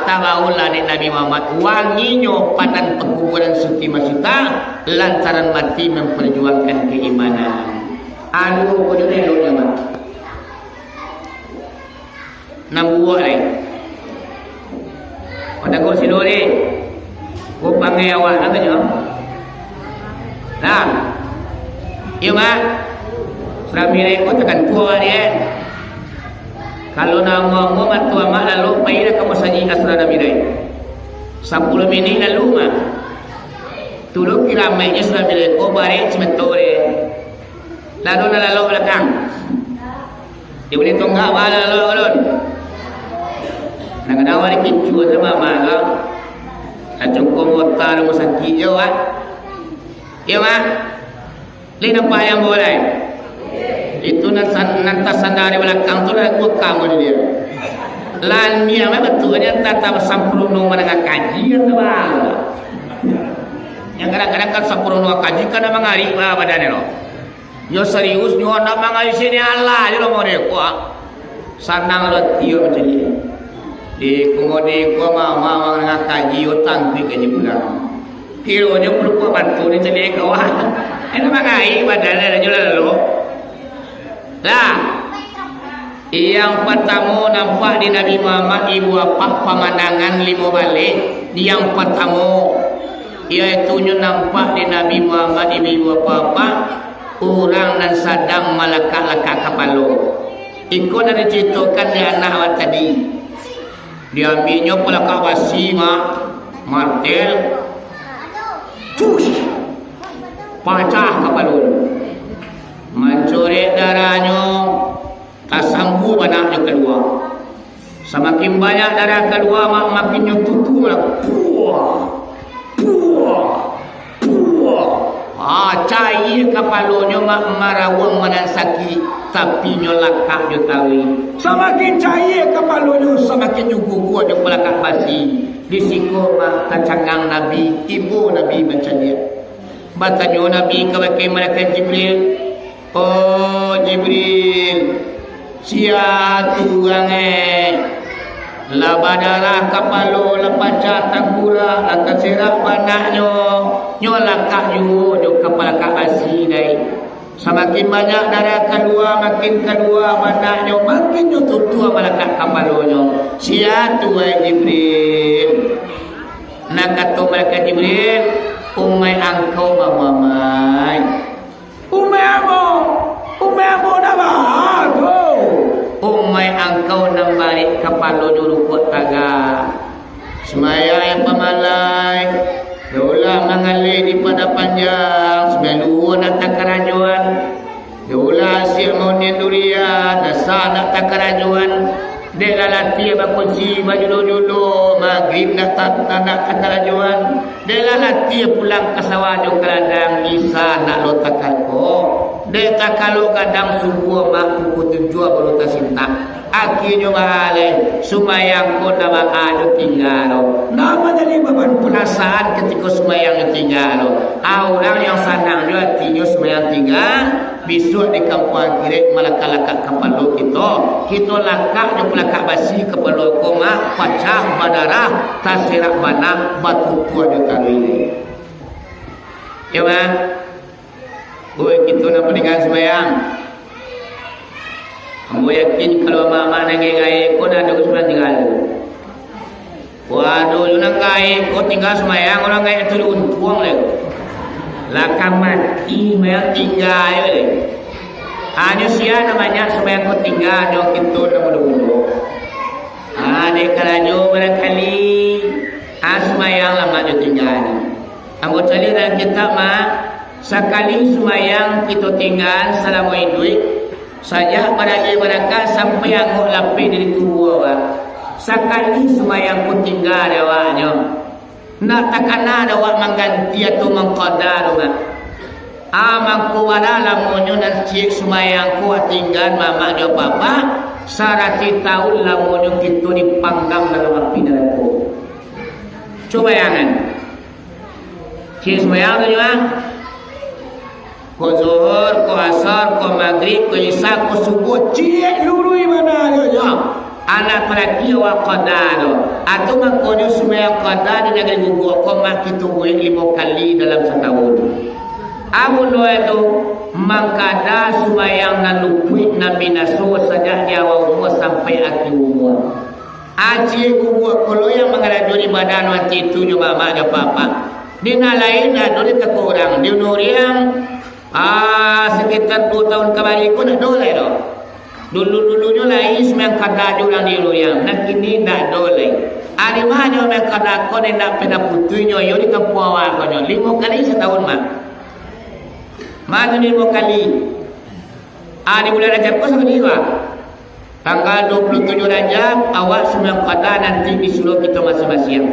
Tabaulah ni Nabi Muhammad wanginya padan pekuburan Siti Masita lantaran mati memperjuangkan keimanan. Aduh bodoh ni lo zaman. Nambuat ni. Pada kursi dole. Ko panggil awak katanya. Nah. Iya mak. Serami reko tekan tua dia. Kalau nak ngomong tua mak lalu payah kamu saji asra Nabi dai. 10 minit lalu mak. Tulu kira mainnya serami reko bare cementore. Lalu belakang. Dia boleh tonggak bala lalu. Nak ada awak kicu sama mak kau. Acungko motor rumah sakit je wak. Iya mak. Lain apa yang boleh? Itu nanti sandari belakang tu lah gua kamu dia. Lan dia memang betulnya tata sampurno mana kaji atau apa? Yang kadang-kadang kan sampurno kaji kan memang hari apa badannya lo. Yo serius yo nak mangai sini Allah je lo mau dia kuat. Sanang lo tio macam ni. Di kemudi gua mama mana kaji yo tangki kaji pulang. Kiro je perlu bantu ni jadi kawan. Ini mangai badannya jual lo. Lah, yang pertama nampak di Nabi Muhammad ibu apa pemandangan lima balik. Yang pertama, iaitu nampak di Nabi Muhammad ibu apa orang dan sedang malakak-lakak kepala. Ikut dari ceritakan di anak awak tadi. Dia ambilnya pelakak basi martel. Tush. Pecah kepala mencuri darahnya tak sanggup anaknya kedua. Semakin banyak darah kedua makin tutu puah cair kepalanya marawang mana sakit tapi nyolakak je tawi. Semakin cair kepalanya semakin gugur je pelakak basi. Di siku kacangang Nabi, ibu Nabi macam dia. Batanya Nabi kepada malaikat Jibril. Oh Jibril, sia tuang labadara kapalo lepaca tangkura akan serap panaknya nyolakak ju kepala kabasi dai. Semakin banyak darah kedua makin kedua panaknya makin tutua malaikat kapalonya. Sia tuang Jibril. Nak kata malaikat Jibril, umai angkau mamai. Umai amo dah bahagia. Umai angkau nak balik kepala dulu kuat taga. Semaya yang pemalai. Daulah mengalir di pada panjang. Sebelum nak tak kerajuan. Daulah siap mau durian. Dasar nak tak kerajuan. Dek lalati bakunci baju dulu maghrib nak kerajuan. Dek lalati pulang ke sawah jo keladang isa nak lotakan ko. Deta kalau kadang subuh mak kutu jua baru tasinta. Akhirnya mahalai sumayang ko nama ado tinggal. Nama dari beban perasaan ketika sumayang tinggal. Orang yang sanang juga tinyo sumayang tinggal. Besok di kampung kiri malaka-laka kapalo kita lakak di pelakak basi kapalo koma pacah badarah tasirak banak batu tua di kali ini. Ya bang. Gue gitu nak pernikahan sembahyang. Kamu yakin kalau mama nangai kau nak ada kesulitan tinggal? Waduh, lu nangai kau tinggal sembahyang orang ngai itu untung le. Lakam mati sembahyang tinggal le. Hanya sia namanya sembahyang kau tinggal dong gitu nama dulu. Ada kalanya barangkali sembahyang lama dia tinggal. Anggota dia dalam kitab mah. Sekali sumayang kita tinggal selama hidup saja pada mereka sampai anggur lapi dari tubuh awak. Sekali sumayang ku tinggal awaknya. Nak takkan ada awak mengganti atau mengqadar mak. Amangku wala lamunyo dan cik sumayang ku tinggal mama dia papa sarati tahun lamunyo kita dipanggang dalam api neraka. Coba bayangan. Cik sumayang tu juga. Ko zuhur, ko asar, ko maghrib, ko isya, ko subuh, cik lurui mana aja. Anak lelaki wa qadar. Atau mangkono semua qadar di negeri guguk ko mak kita buat 5 kali dalam setahun. Amun itu mangkada sumayang na lupui na minaso sejak dia umur sampai akhir umur. Aji guguk kalau yang mengadari badan wanti itu juga mama ada papa. Di lain ada di kekurang di nuriang sekitar 2 tahun kembali ko nak dolai dah. Dulu-dulunya lain semang kada orang di luyang. Nak kini tak dolai. Ari mana orang kada ko nak pena putunya yo di kampung awak ko 5 kali setahun mah. Mana 5 kali. Di bulan Rajab ko sekali wa. Tanggal 27 Rajab awak semang kada nanti disuruh kita masing-masing.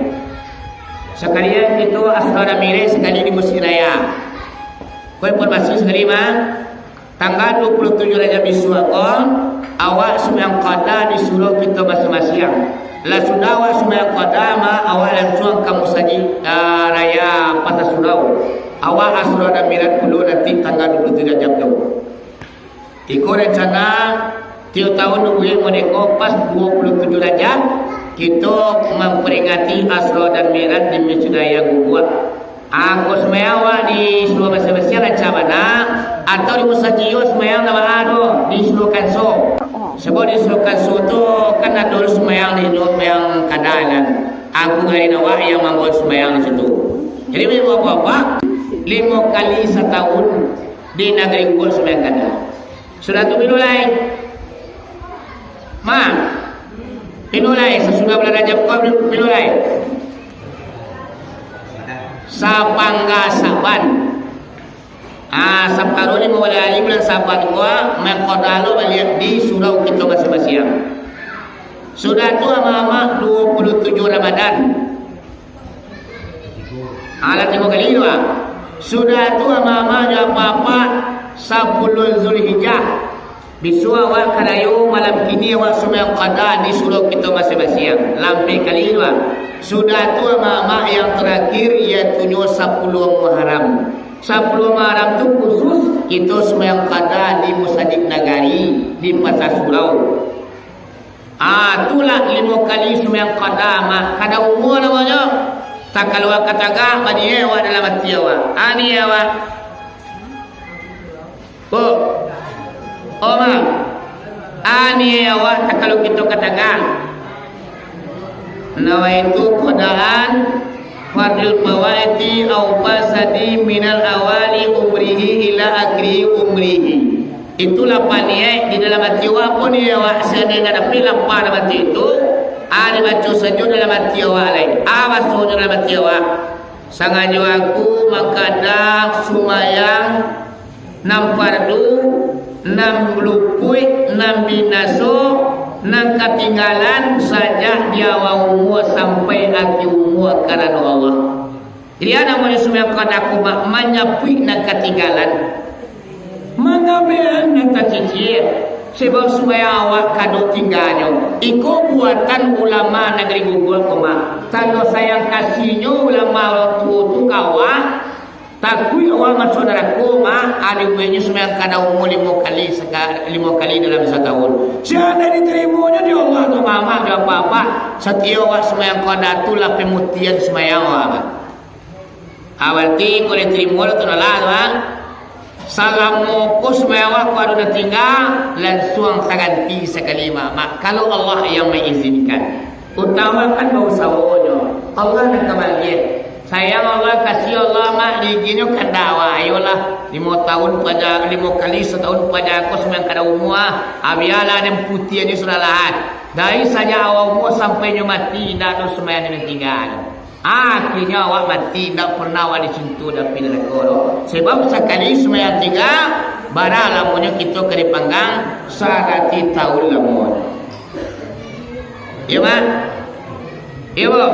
Sekalian kita asrara mire sekali di Masjid Raya. Kau informasi sekali mah tanggal 27 Rajab disuruhkan awak semua qada disuruh kita masing-masing. La sudah awak semua qada mah awak langsung kamu saji raya Pasar Surau. Awak asura dan mirat dulu nanti tanggal 27 Rajab tu. Ikut rencana tiap tahun duit meneko pas 27 Rajab kita memperingati asra dan mirat di Masjid Raya Guguk. Aku semayang di seluruh masing-masing rancang mana atau di musajio semayang nama ado di seluruh kanso. Sebab di seluruh kanso tu kan ada semayang di seluruh semayang kadalan. Aku ngari nawa yang membuat semayang di situ. Jadi memang apa-apa 5 kali setahun di negeri Guguk semayang kadal. Sudah tu binulai. Ma, binulai sesudah bulan Rajab kau binulai. Sapangga Saban. Saparoni mawala bulan Saban gua mekodalo balik di surau kita masing-masing. Sudah tu ama-ama 27 Ramadan. Alat 3 kali dua. Sudah tu ama-ama apa-apa 10 Zulhijjah. Bisua awak kadayo malam kini awak semua qada di surau kita masing-masing. Lampai kali dua. Sudah tu ama-ama yang terakhir iaitu 10 Muharram. 10 Muharram tu khusus kita semua yang qada di Musajid Nagari di Pasar Surau. Itulah 5 kali semua yang qada mah kada umur namanya. Tak kalau kataga bani awak dalam hati awak. Ani awak. Ma. Ani awak tak kalau kita kataga nawaitu qadaan fardil fawaiti au fasadi minal awali umrihi ila akhiri umrihi. Itulah paniai di dalam hati awak pun dia awak sedang ada pilapa dalam hati itu ada baca saja dalam hati awak lain awas saja dalam hati awak sanganyo aku makada sumayang 6 fardu 6 lupui 6 binaso 6 ketinggalan saja di awal umur sampai akhir umur karena Allah. Jadi ada mana semua kata aku mak menyapui nak ketinggalan. Mangabean nata cicir sebab supaya awak kado tinggalnya. Iko buatan ulama negeri Gugul koma. Tano sayang kasihnya ulama waktu itu kawan. Takui awal saudara koma ada buahnya semayang kada umur 5 kali dalam setahun. Siapa diterimanya di Allah tu mama dan papa. Setia awak semayang kada tulah pemutian semayang awak. Awal ti kau diterima tu nalar salam moko semayang awak kau ada tinggal langsung terganti sekali mama. Kalau Allah yang mengizinkan. Utamakan bau sawonya. Allah nak kebahagiaan. Sayang Allah kasih Allah mak diginyo kandawa ayolah 5 tahun pada 5 kali setahun pada aku semang kada umur abiala dan putih ni sudah lahat dari saja awal umur sampai nyo mati ndak ada semaya ni tinggal akhirnya awak mati ndak pernah awak disentuh dan pinakoro sebab sekali semaya tinggal bara lamunnya kita kena panggang 100 tahun lamun iya mak iya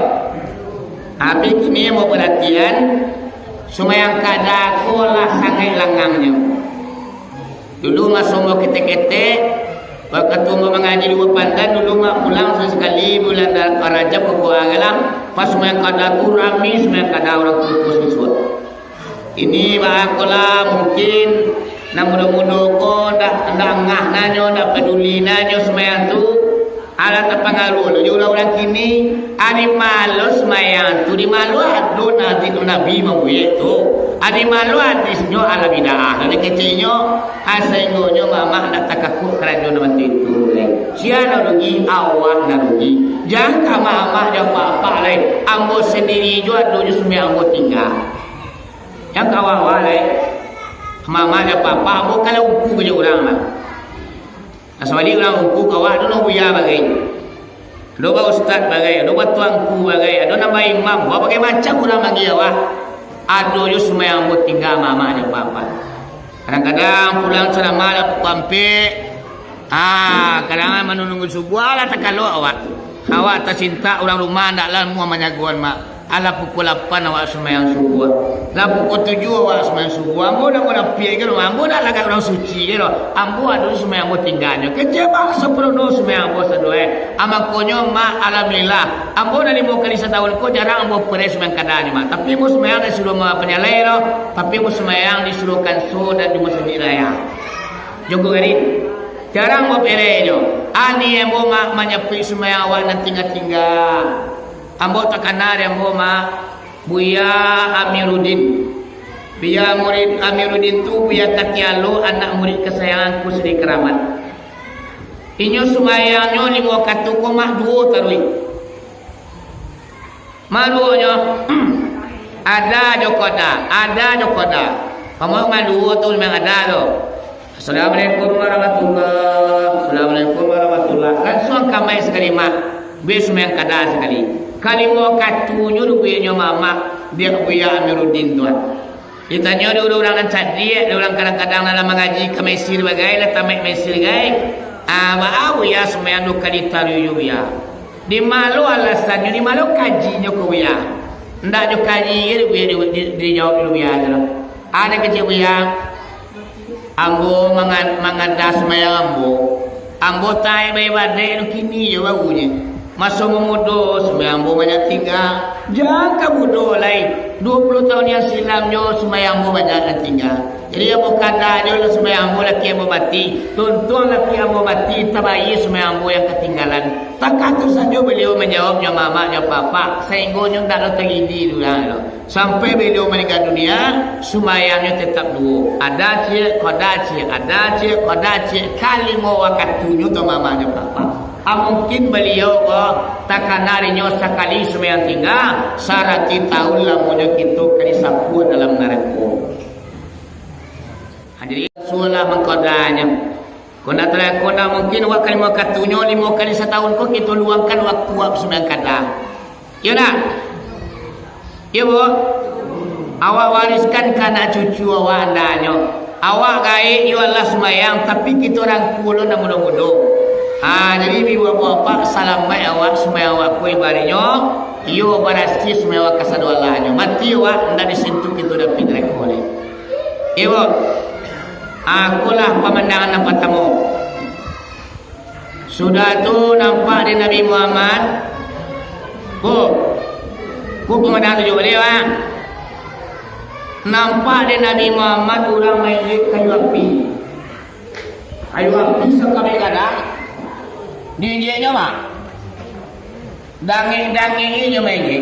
tapi kini mau perhatian sumayang kada kolah sangai langangnya. Dulu masuk mau kete-kete waktu mau mengaji dua pandan dulu mak pulang sesekali bulan Rajab ke Kuagalang pas sumayang kada kurami sumayang kada orang kurus misut. Ini bahakola mungkin nak muda-muda ko ndak ngah nanyo ndak peduli nanyo sumayang tu ala terpengaruh lu orang kini ada malu semayang tu di malu adu nanti tu nabi mau itu ada malu hadis nyo ala bidah ada kecilnya asaingonyo mama nak takakut kerana nanti itu siapa rugi awak nak rugi jangan mama dan papa lain ambo sendiri juga dojo semayang ambo tinggal yang kawan lain mama dan papa ambo kalau uku kerja orang mah asal orang hukum awak ada buya bagai, ada ustaz bagai, ada tuanku bagai, ada nama imam, apa bagai macam orang bagi awak, ada je semua yang buat tinggal mama dan papa. Kadang-kadang pulang sana malam sampai, kadang-kadang menunggu subuh lah tak kalau awak tercinta orang rumah ndaklah mau menyaguan mak. Ala pukul 8 awak semayang subuh. Lah pukul 7 awak semayang subuh. Ambo dah orang piye ke ambo dah lagat orang suci ke ambo adu semayang mo tinggalnya. Kejebak seperono semayang ambo sadoe. Amakonyo mak alhamdulillah. Ambo dah 5 kali setahun ko jarang ambo pere semayang kadani mak. Tapi mo semayang disuruh penyalai tapi mo semayang disuruh kanso dan di masjid raya. Joko garin. Jarang mo pere jo. Ani ambo mak menyepi semayang awak nan tinggal-tinggal. Ambo takanar yang ma Buya Amiruddin. Buya murid Amiruddin tu Buya Katialo anak murid kesayanganku sedih keramat. Inyo sumayangnya 5 waktu ko mak 2 tarui. Marunya ada jokoda. Kamu malu tu memang ada lo. Assalamualaikum warahmatullah. Langsung kamai sekali mak. Besok yang kada sekali. Kali mau katunya rupanya mama dia Buya Amiruddin tuan. Ditanya ada orang cadri, ada orang kadang-kadang dalam mengaji ke Mesir bagai, lah tamat Mesir bagai. Maaf ya semua yang kali taruh ya. Di malu alasannya, di malu kajinya ku ya. Ndak ada kaji dia jawab dulu ya. Ada kecil ya. Ambo mangadas semaya ambo tai bayi badai kini ya bagunya. Masuk memudo semayang bo banyak tinggal. Jangan kabudo lain 20 tahun yang silamnya semayang bo banyak tinggal. Jadi ambo kata dia semayang bo laki ambo mati. Tuntun laki ambo mati tabayi semayang bo yang ketinggalan. Tak kata saja beliau menjawabnya mama dan papa. Sehingga tak ada teridi dulu. Sampai beliau meninggal dunia semayangnya tetap 2. Ada cik, koda cik, ada cik, koda cik. Kali mau wakatunya tu mama dan papa. Mungkin beliau takanarinya sekali semayang tinggal 100 tahun lamunnya kita kali sapu dalam neraka. Hadirin sulah mengkodanya. Kona telah mungkin wakali makatunya 5 kali setahun kau kita luangkan waktu semayang kada. Ya nak? Ya bu. Awak wariskan kana cucu awak andanya. Awak gaib ya Allah semayang tapi kita orang kulo nak muda-muda. Jadi ibu bapa salam baik awak semua awak kue barinya iyo barasti semua awak kasado Allahnya mati awak ndak disentuh kita dah pindah oleh ibu Akulah pemandangan nampak tamu. Sudah tu nampak di Nabi Muhammad. Ku pemandangan tu juga dia bang. Nampak di Nabi Muhammad orang main kayu api. Kayu api sekali kadang. Dinjeknya mah. Danging-danging ini main je.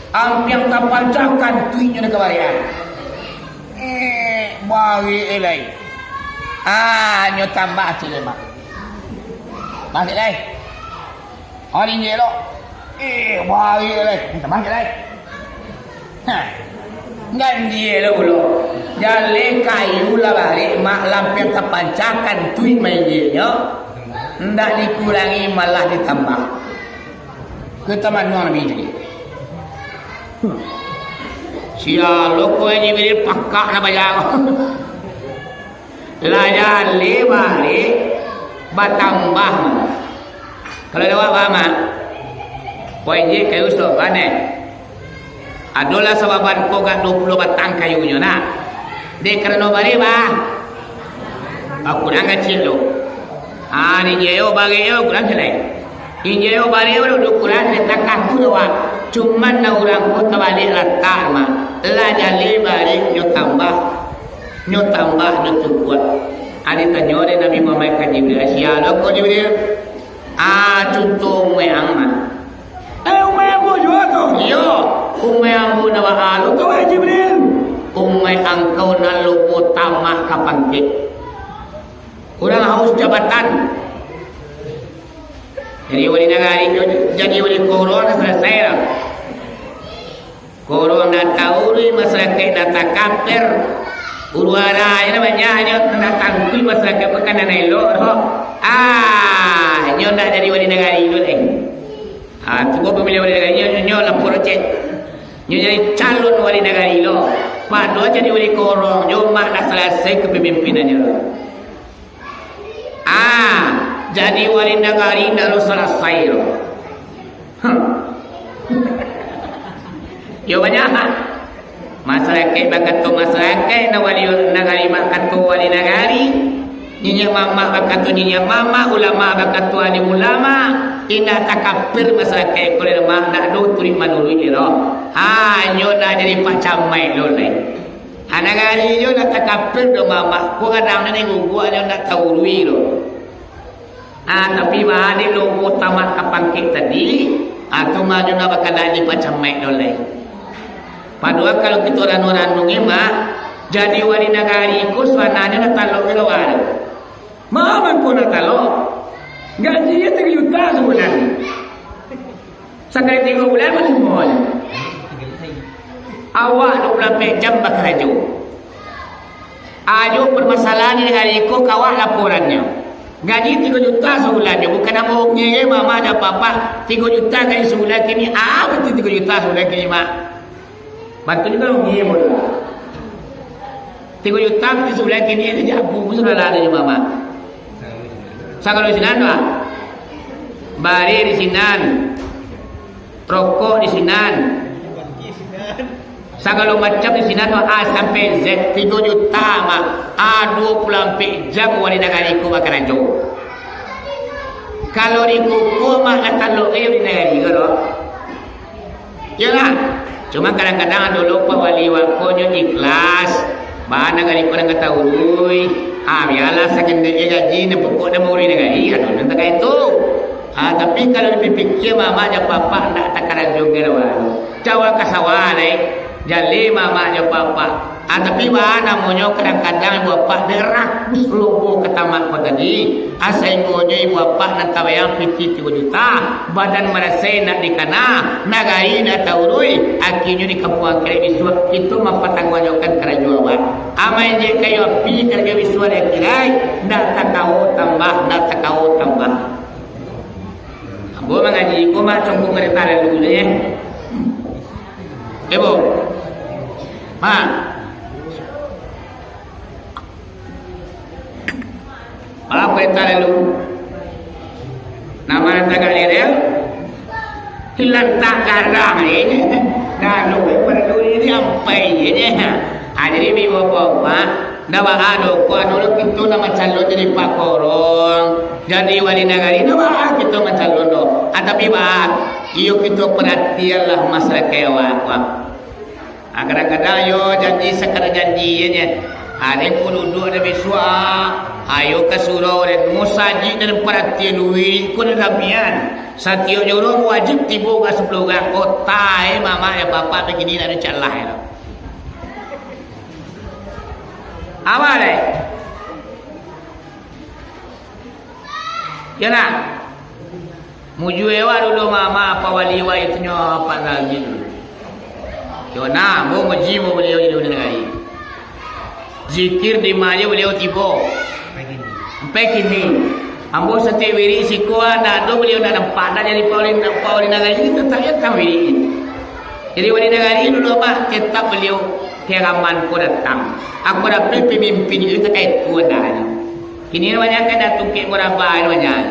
Ampiang terpancahkan tuinya di kebarian. Bagi elai. Nyo tambah sila mak. Masih lagi. Orang je lo. Bagi elai. Tambah sila lagi. Ganji lo lo. Jale kayu lah balik. Mak lampiang terpancahkan tuit main je nyo. Ndak dikurangi malah ditambah. Kita mana Nabi jadi. Sia loko ini beri pakak na bayang. Layan lebari batambah. Kalau lewat lama, poin je kayu sopan Adolah sababan ko gak 20 batang kayunya nak. Dek kerana bari bah. Aku dah kecil lo. Ni jeo bagi yo kurang selai. Injeo bari yo ukuran letakkan tu doang. Cuman na orang kota balik letak mah. Lah jali bari nyo tambah nyo kuat. Ada tanya oleh Nabi Muhammad kan Jibril. Asia lo ko Jibril. Contoh meang mah. Meang bo juga tu. Yo, meang bo na bahalo tu Jibril. Meang kau na lupo tamak kapangkit. Orang haus jabatan. Jadi wali negara jadi wali corona selesai lah. Corona tauri masyarakat data kafir. Urwara ini banyak datang kui masyarakat pekanan elok. Nyo nak jadi wali negara itu Tunggu pemilihan wali negara nyo lapor cek. Nyo jadi calon wali negara itu. Padu jadi wali korong. Nyo mak nak selesai kepemimpinannya. Jadi wali negara ini harus selesai loh. Yo banyak masyarakat bakatu masyarakat na wali negara bakatu wali negara. Nyinya mama bakatu nyinya mama, ulama bakatu wali ulama. Ina takapir masyarakat kalau mak nak do turi manului lo. Nyo na jadi pak camai lo lai. Negara nyo na takapir do mama. Ko kadang na gugua nyo nak taurui lo. Tapi mahali logo tamat kapangkit tadi atau maju na bakal lagi macam main dolai. Padua kalau kita orang-orang nungima jadi wali negara ikut suananya na talo kelawar. Maman pun na talo. Gajinya 3 juta sebulan. Sekali 3 bulan masih mohon. Awak 24 jam bekerja. Ayo permasalahan negara ikut kawak laporannya. Gaji 3 juta sebulan. Bukan nama umumnya mama ada papa 3 juta gaji sebulan kini. Betul 3 juta sebulan kini mak. Bantu juga umumnya pun. 3 juta gaji sebulan kini ada jabu. Sudah ada je mama. Sakalo di sinan pak. Bari di sinan. Rokok di sinan. Segala macam di sini tu A sampai Z 3 juta mak. 24 jam wali negara iku makan ajo. Kalau di kuku mak kata lo di negara iku lo. Yalah. Cuma kadang-kadang ada lupa wali wakonya ikhlas. Bahan negara iku nang kata urui. Biarlah sakit gaji na pokok na muri negara iku. Nanti kayak itu. Tapi kalau dipikir mama aja papa nak takaran juga lawan. Jawab kasawan Jali mama aja papa. Tapi namanya kadang-kadang bapak derakus lobo ketamak ko tadi. Asai ngonya bapak nak kawayang piti 3 juta. Badan merasai nak dikana. Nagai nak taurui. Akhirnya di kampung kira biswa. Itu mempatangwanyokan kerajuan. Amai je kayo api kerja biswa dia kirai. Nak takau tambah. Nak takau tambah. Gua mengaji. Gua mak congkong kereta dulu ya. Ibu. Mak. Malah kereta dulu. Nama tanggal dia hilang tak garang ini. Dah lu pada dulu ini sampai ini. Jadi ibu bapak Dawa ado ko ano kita nama calon jadi Pak Korong, jadi wali negari dawa kita macalon do. Tapi ba iyo kita perhatian lah masalah kewa. Kadang-kadang yo janji sekadar janji nya. Ada kudu duduk ada besua. Ayo ke surau dan musaji dan perhatian duit ku damian. Satio jurung wajib tibu ke sebelum kota mama ya bapak begini ada celah ya. Apa deh? Ya nak. Muju ewa dulu mama apa waliwa itu nyo apa lagi dulu. Yo na, mau majimu beliau itu dengan zikir di mana beliau tiba. Sampai kini, ambo setiap wiri sikuan dah do beliau dah nampak dah jadi Paulin negari kita tak tahu wiri. Jadi wali negari dulu apa tetap beliau keraman ko datang. Aku dah pemimpin itu terkait tuan dah. Kini banyak kan dah tukik berapa banyak.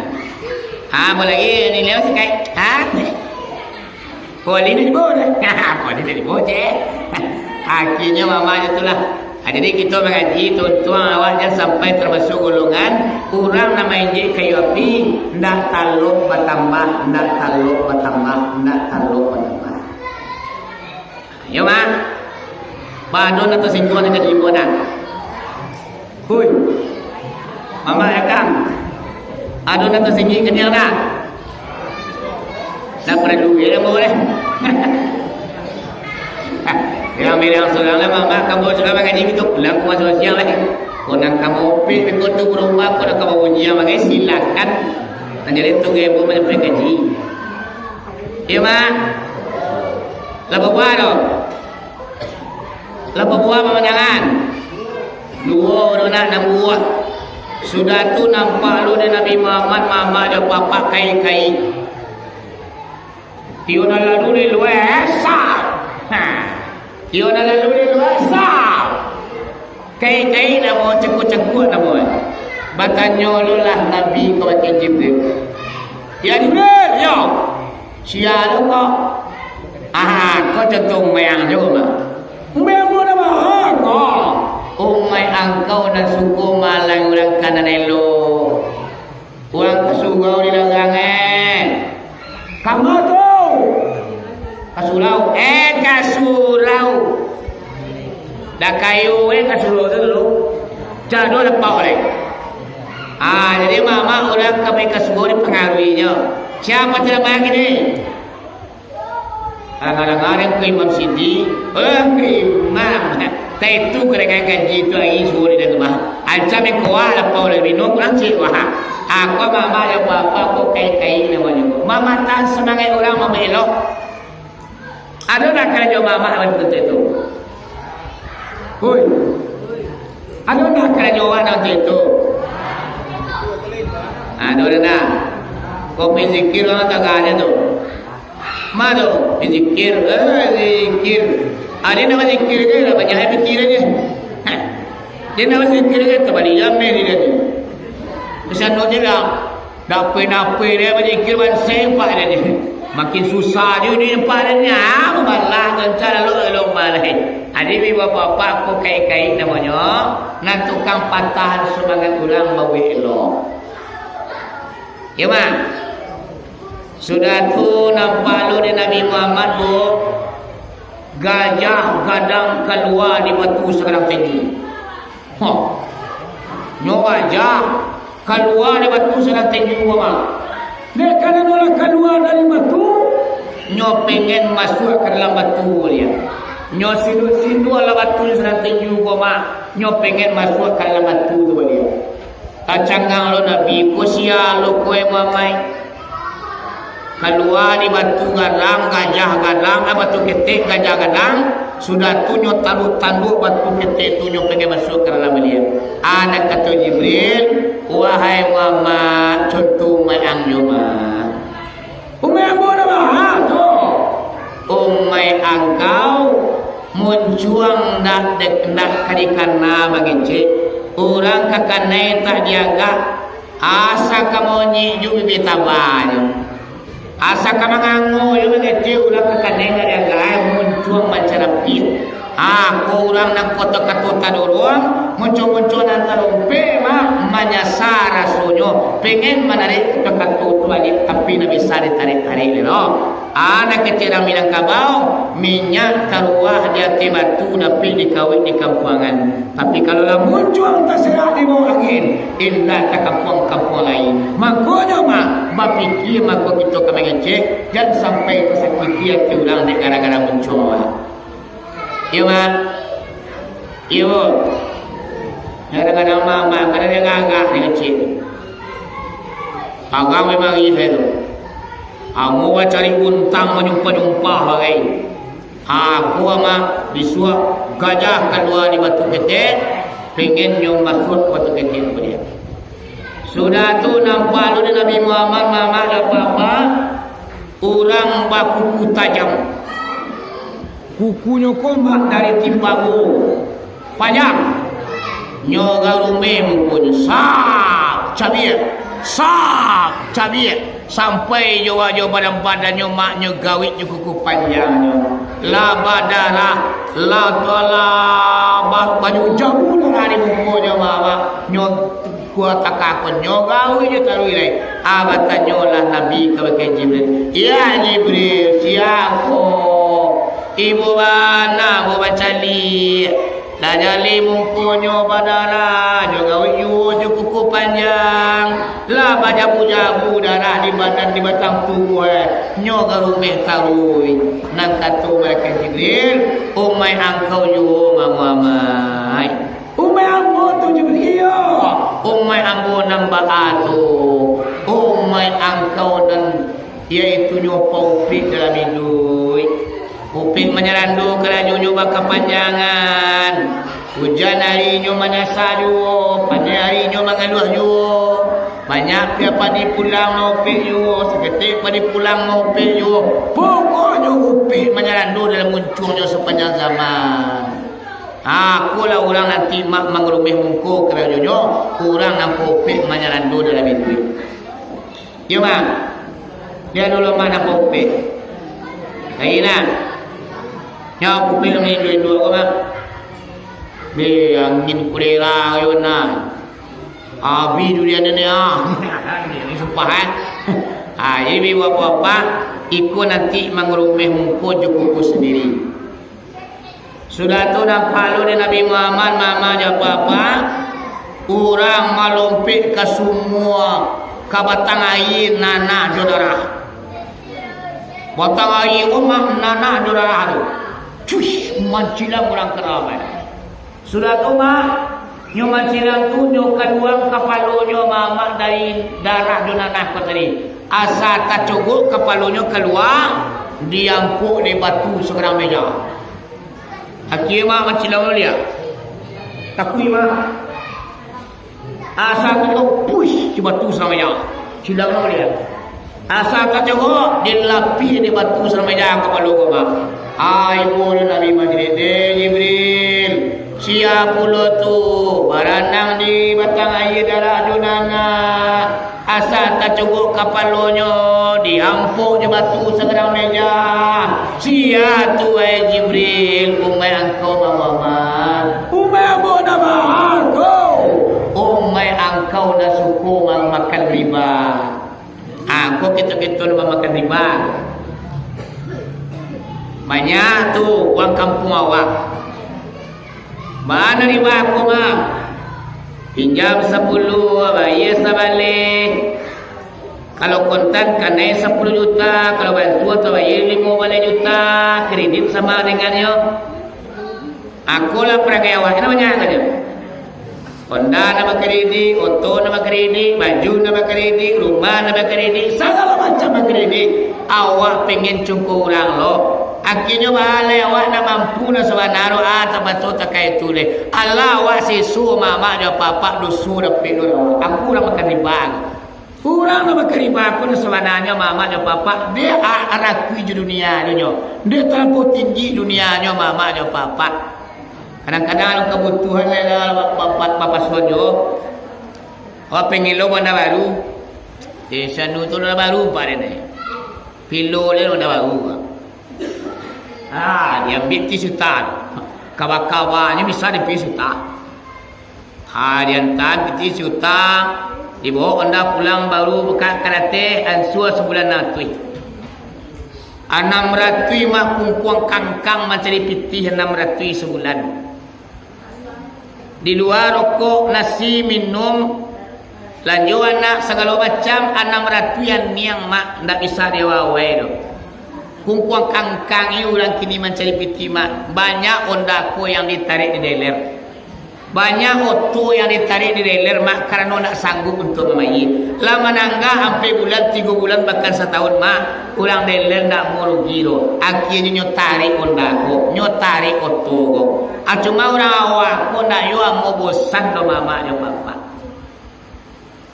Boleh lagi ni lewat terkait. Paulin ni boleh. Paulin ni boleh. Akhirnya mamanya itulah. Jadi kita mengaji tuan-tuan awaknya sampai termasuk golongan orang nama injek kayu api ndak taluk bertambah, ndak taluk bertambah, ndak taluk bertambah. Yo mak, badon atau singkuan dekat ibu nak. Hui, mama ya kang, adon atau singgi kenyal nak. Dah pernah duit dah boleh. Ya mirang saudara mama kamu sudah mengaji itu pulang ke sosial lagi. Konang kamu pilih ikut tu berubah, konang kamu ujian makanya silakan. Dan jadi tu gaya pun menyampaikan kaji. Ya mak, lapar buah dong. Lapar buah pemandangan. Dua orang nak buah. Sudah tu nampak lu dan Nabi Muhammad mama ada papa kai-kai. Tiona lalu di luar sah. Dia nak lalu di luar sah. Kai-kai nak mau cekut-cekut nak mau. Batanya lulah Nabi kepada Jibril. Ya Jibril, ya. Sia lu kok. Kau centung mayang juga mah. Mayang mu dah mah. Umai angkau dan suku Malang orang kanan elo. Orang kesugau di langgangan. Kamu tu. Kasurau, kasurau. Dah kayu, kasurau tu dulu. Jadul lepak oleh. Jadi mama orang kami kasurau dipengaruhinya. Siapa tidak banyak ini? Kadang-kadang yang ke Imam Sidi, Imam. Tak itu kena gaji itu lagi suruh di rumah. Ancam yang kuat lepak oleh minum kurang cik wah. Aku mama yang bapa aku kai-kai namanya. Mama tak semangat orang membelok. Ada nak kerja mama apa betul itu? Hui. Ada nak kerja orang betul itu? Ada nak. Kopi zikir orang tak ada tu. Mana zikir? Zikir. Ada nama zikir ke? Apa jangan fikir aja. Dia nama zikir ke? Tak boleh jamai dia. Pesan tu juga. Dapat dia berzikir sempat dia. Makin susah dia di depannya. Malah gencar lalu malai. Adik bapak-bapak aku kai-kai namanya. Nak tukang patah semangat ulang bawa elok. Ya mak. Sudah tu nampak lu di Nabi Muhammad bu. Gajah gadang keluar di batu sekarang tinggi. Nyo gajah keluar di batu sekarang tinggi mak. Dia kalau nak keluar dari batu, nyo pengen masuk ke dalam batu dia. Nyo sindu ala batu sedang tinju mak. Nyo pengen masuk ke dalam batu tu dia. Kacanggang lo Nabi, kusia lo kue mamai. Keluar di batu gadang, gajah gadang, batu ketek gajah gadang. Sudah tu nyo taruh tanduk batu ketek tu nyo pengen masuk ke dalam dia. Ada kata Jibril, wahai Muhammad, contoh mayang nyoba. Umai ambo dah bah tu. Umai angkau muncuang dak kadikana bagi orang kakanai tak diaga. Asa kamu nyijuk bibit tabanyo. Asa kamu ngango juga kecil ulah kakanai tak diaga muncuang macam rapit. Kau orang nak kota-kota dorong muncul-muncul antara umpe mah menyasar rasulnya pengen menarik ke katutuan tapi nak bisa ditarik-tarik lho. Anak kecil yang Minangkabau minyak taruah di atas batu tapi dikawin di kampungan. Tapi kalau lah muncul terserah di bawah angin indah ke kampung-kampung lain. Makanya mah berfikir maka kita kami ngecek jangan sampai kesakitan diulang gara-gara muncul. Iya mah. Iya. Kadang-kadang mama, kadang-kadang agak ngecek. Agak memang itu. Aku cari untang menyumpah-nyumpah bagai. Aku mah disuap gajah kedua di batu ketek, pengen nyom masuk batu ketek dia. Sudah tu nampak lu Nabi Muhammad mama dan papa, orang bakuku tajam. Kukunya komak dari timpagu, panjang. Nyogarume mukun sak cabie sampai jawa-jawa badan-badannya maknya gawit kuku panjangnya la badara la tola baju jauh dari mukunya mama nyo kuat takakon nyo gawitnya taruh ilai abatannya lah nabi kebagai Jibril ya Jibril siapa ibu bana mau bacali dah jali mungkunyo badara juga wujud kuku panjang lah bajabu-jabu darah di badan di batang tubuh nyo garumeh tarui nang katu mereka Jibril umai angkau yo mamai umai ambo tu Jibril iyo umai ambo nambah atu umai angkau dan yaitu nyo paupik dalam hidup upik menyerandu kerana nyoba kepanjangan hujan harinya menasadu panjang harinya mengaluh yo banyak dia padi pulang upik yo seketik padi pulang upik yo pokoknya upik menyerandu dalam munculnya sepanjang zaman. Aku lah orang nanti mak mengerumih mungku kerana nyonya orang nampak upik menyerandu dalam itu ya mak dia dulu mana upik Aina ya aku pilih Indo aku mah be angin kurera yo na abi durian ni ini sumpah jadi bapak-bapak ikut nanti mengerumeh mungko cukup sendiri sudah tu nampak lu di Nabi Muhammad mama dan bapak orang melompit ke semua ke batang air nanah saudara batang air umat nanah saudara tu cush mancilang orang keramai sudah tu mah nyo mancilang tu nyo kedua kepalonyo mama dari darah donanah ko tadi asa tacuguk kepalonyo keluar diampuk di batu sekarang meja akhir mah mancilang dia takui mah asa tacuguk push di batu sekarang meja cilang dia asa tacuguk dilapi di batu sekarang meja kepala ko mah ai pun Nabi Madrid Jibril siap pula tu baranang di batang air darah donana asa tacuguk kapalonyo diampuk di batu segerang meja siap tu ai Jibril umai angkau Muhammad umai abu nama angkau umai angkau dah suku makan riba angkau kita-kita makan riba banyak tu uang kampung awak. Mana riba aku mah? Pinjam 10, bayar sebalik. Kalau kontan kanai 10 juta, kalau bantuan tu bayar 15 juta, kredit sama dengannya. Aku lah perangai awak, namanya kan? Honda nama kredit, auto nama kredit, baju nama kredit, rumah nama kredit, segala macam kredit. Awak pengen cukup orang lo. Akhirnya balai awak nak mampu nak sebanaro atau betul tak kaya tulis. Allah awak sisu mama dia papa dusu dapat dulu. Aku nak makan riba. Kurang nak makan riba aku nak sebenarnya mama dia papa dia arakui di dunia dunia. Dia terlalu tinggi dunianya mama dia papa. Kadang-kadang kebutuhan lah papa sojo. Awak pengen lo benda baru. Desa nu tu benda baru pada ni. Pilo dia benda baru. Dia ambil 3 juta. Kawan-kawannya bisa di 3 juta. Diantar piti siutang dibawa anda pulang baru buka karate ansua sebulan natui 600 mah kungkuang kangkang mencari piti 600 sebulan di luar rokok nasi minum lanjut anak segala macam 600 yang niang mak ndak bisa dewa wae kungkuang kangkang ini ulang kini mencari piti mak banyak ondako yang ditarik di deler. Banyak oto yang ditarik di dealer mak karena nak sanggup untuk memayi. Lama nangga sampai bulan 3 bulan bahkan setahun mak ulang dealer nak mau rugi lo. Akhirnya nyotari ondako, nyotari oto go. Cuma orang awak ko nak yo mau bosan do mama yo papa.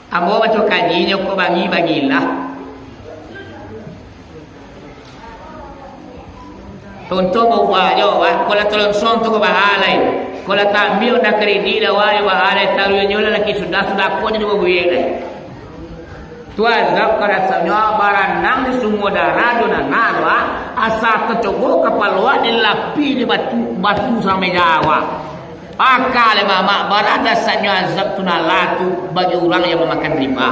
Amo macam kaji nyoko bagi-bagilah. Tonton bawa jo, kalau tolong son tu bahalai. Kalau tak ambil nak kredit dah wah bahalai taruh nyola lagi sudah ko jadi bagus lagi. Tu azab kerasanya baranang di semua darah dona nalwa asal kecogo kapalwa dilapi di batu sampai Jawa. Pakal mama barada sanyo azab tunalatu bagi orang yang memakan riba.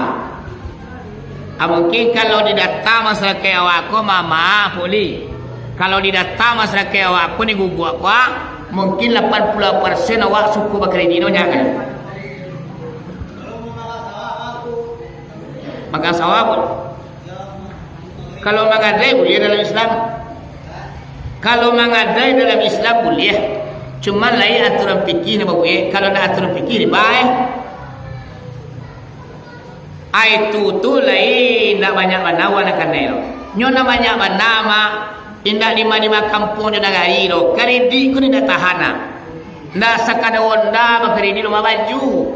Mungkin kalau didata masalah kayak awak mama poli. Kalau didata masyarakat awak aku ni gugu aku mungkin 80% awak suku berkredit jangan. Makan sawah pun. Kalau mengadai boleh dalam Islam. Kalau mengadai dalam Islam boleh. Cuma lain aturan fikih ni boleh. Kalau nak aturan fikih ni baik. Itu tu lain nak banyak manawa nak kanai. Nyo nak banyak manama indah di mana kampung di negari lo kredit ku tidak tahana ndak sakada onda kredit lo baju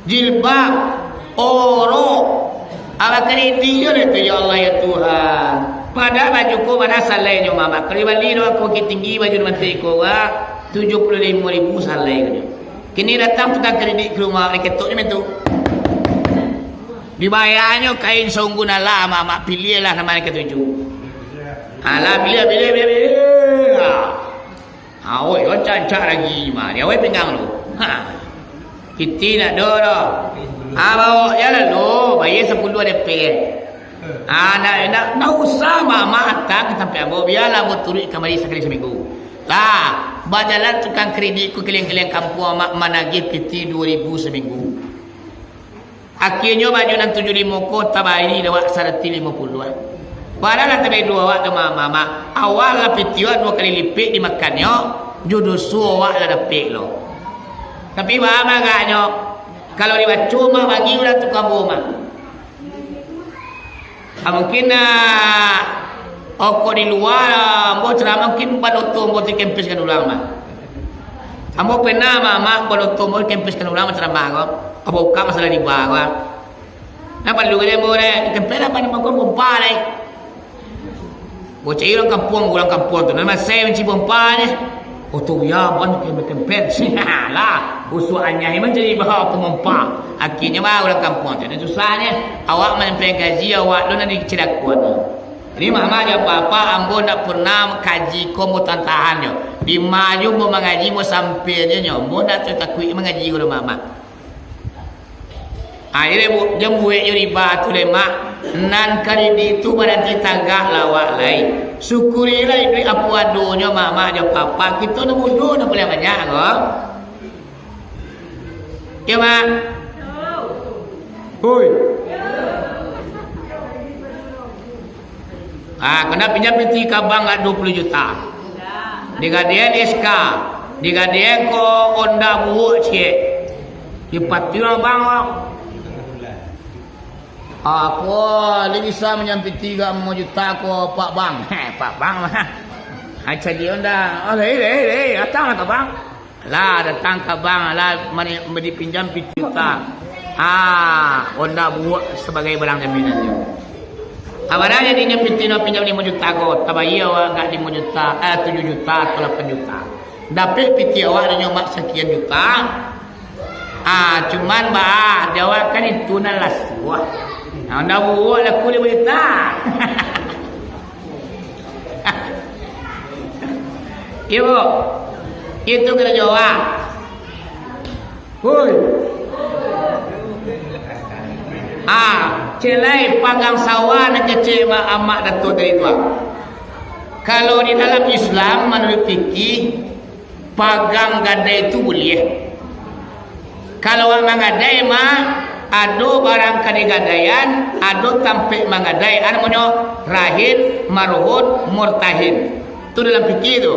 jilbab oro apa kredit yo itu ya Allah ya Tuhan pada baju ko mana salai nyo mama kredit lo aku tinggi baju menteri ko 75.000 salai ko kini datang tukang kredit ke rumah ketok ni mentu dibayarnya kain songguna lah mama pilihlah nama ketujuh alah bila. Awak kau cancak lagi mah. Dia awak pegang lu. Kita nak dah. Bawa jalan lu. Bayar 10 DP. Nak usah mama tak sampai bawa biarlah buat turut kembali sekali seminggu. Lah, berjalan tukang kredit ku keliling-keliling kampung mak menagih PT 2,000 seminggu. Akhirnya baju nan 75 ko tabayini lawak 150. Padahal tapi dua awak tu mama awal lah pitiwa 2 kali lipat dimakannya jodoh su awak lah dapat lo. Tapi mama agaknya kalau dia cuma bagi udah tukang rumah. Mungkin di luar ambo ceramah mungkin pada tumbuh di kampus kan ulang mah. Ambo pernah mama pada tumbuh kampus kan ulang ceramah ko. Ambo buka masalah di bawah. Napa lu dia boleh kampus apa ni makon pompa lai. Bocah orang kampung tu nama saya benci pompa ni. Oh tu ya ban kampus. Lah usuannya memang jadi bahawa pompa. Akhirnya mah orang kampung tu susahnya awak menempuh gaji awak lu nanti cedak kuat. Ini mama dia apa ambo nak pernah kaji komo tantahannya. Di maju mau mengaji mau sampai dia ambo nak takui mengaji orang mama. Akhirnya dia buat riba tu lemak nan kredit tu berarti tagak lawak lain. Syukurilah duit apa adunya mama dia papa kita nak bodoh nak boleh banyak kok. Ya mak. Hoi. Kena pinjam PT Kabang 20 juta. Digadean SK, digadean ko Honda buuk cik. Dipatiran bang. Aku dia bisa menyampai 3 juta ko Pak Bang. Pak Bang mah. Aja dia Honda. Oh, datang ke Bang. Lah datang ke Bang lah dipinjam 7 juta. Honda buuk sebagai barang jaminan dia. Abaranya dia pinjam 5 juta ko. Tabayi awak enggak 5 juta, 7 juta atau 8 juta. Dapat piti awak ada nyomak sekian juta. Cuman jawab kan itu nan lasuah. Anda buat lah kulit berita. Ibu, itu kena jawab. Woi. Celai pagang sawah nak kecewa amak datuk dari tua. Kalau di dalam Islam menurut fikih pagang gadai itu boleh. Kalau orang gadai mah ado barang kadigadaian, ado tampik mangadai, ada namanya rahin, marhun, murtahin. Itu dalam fikih itu.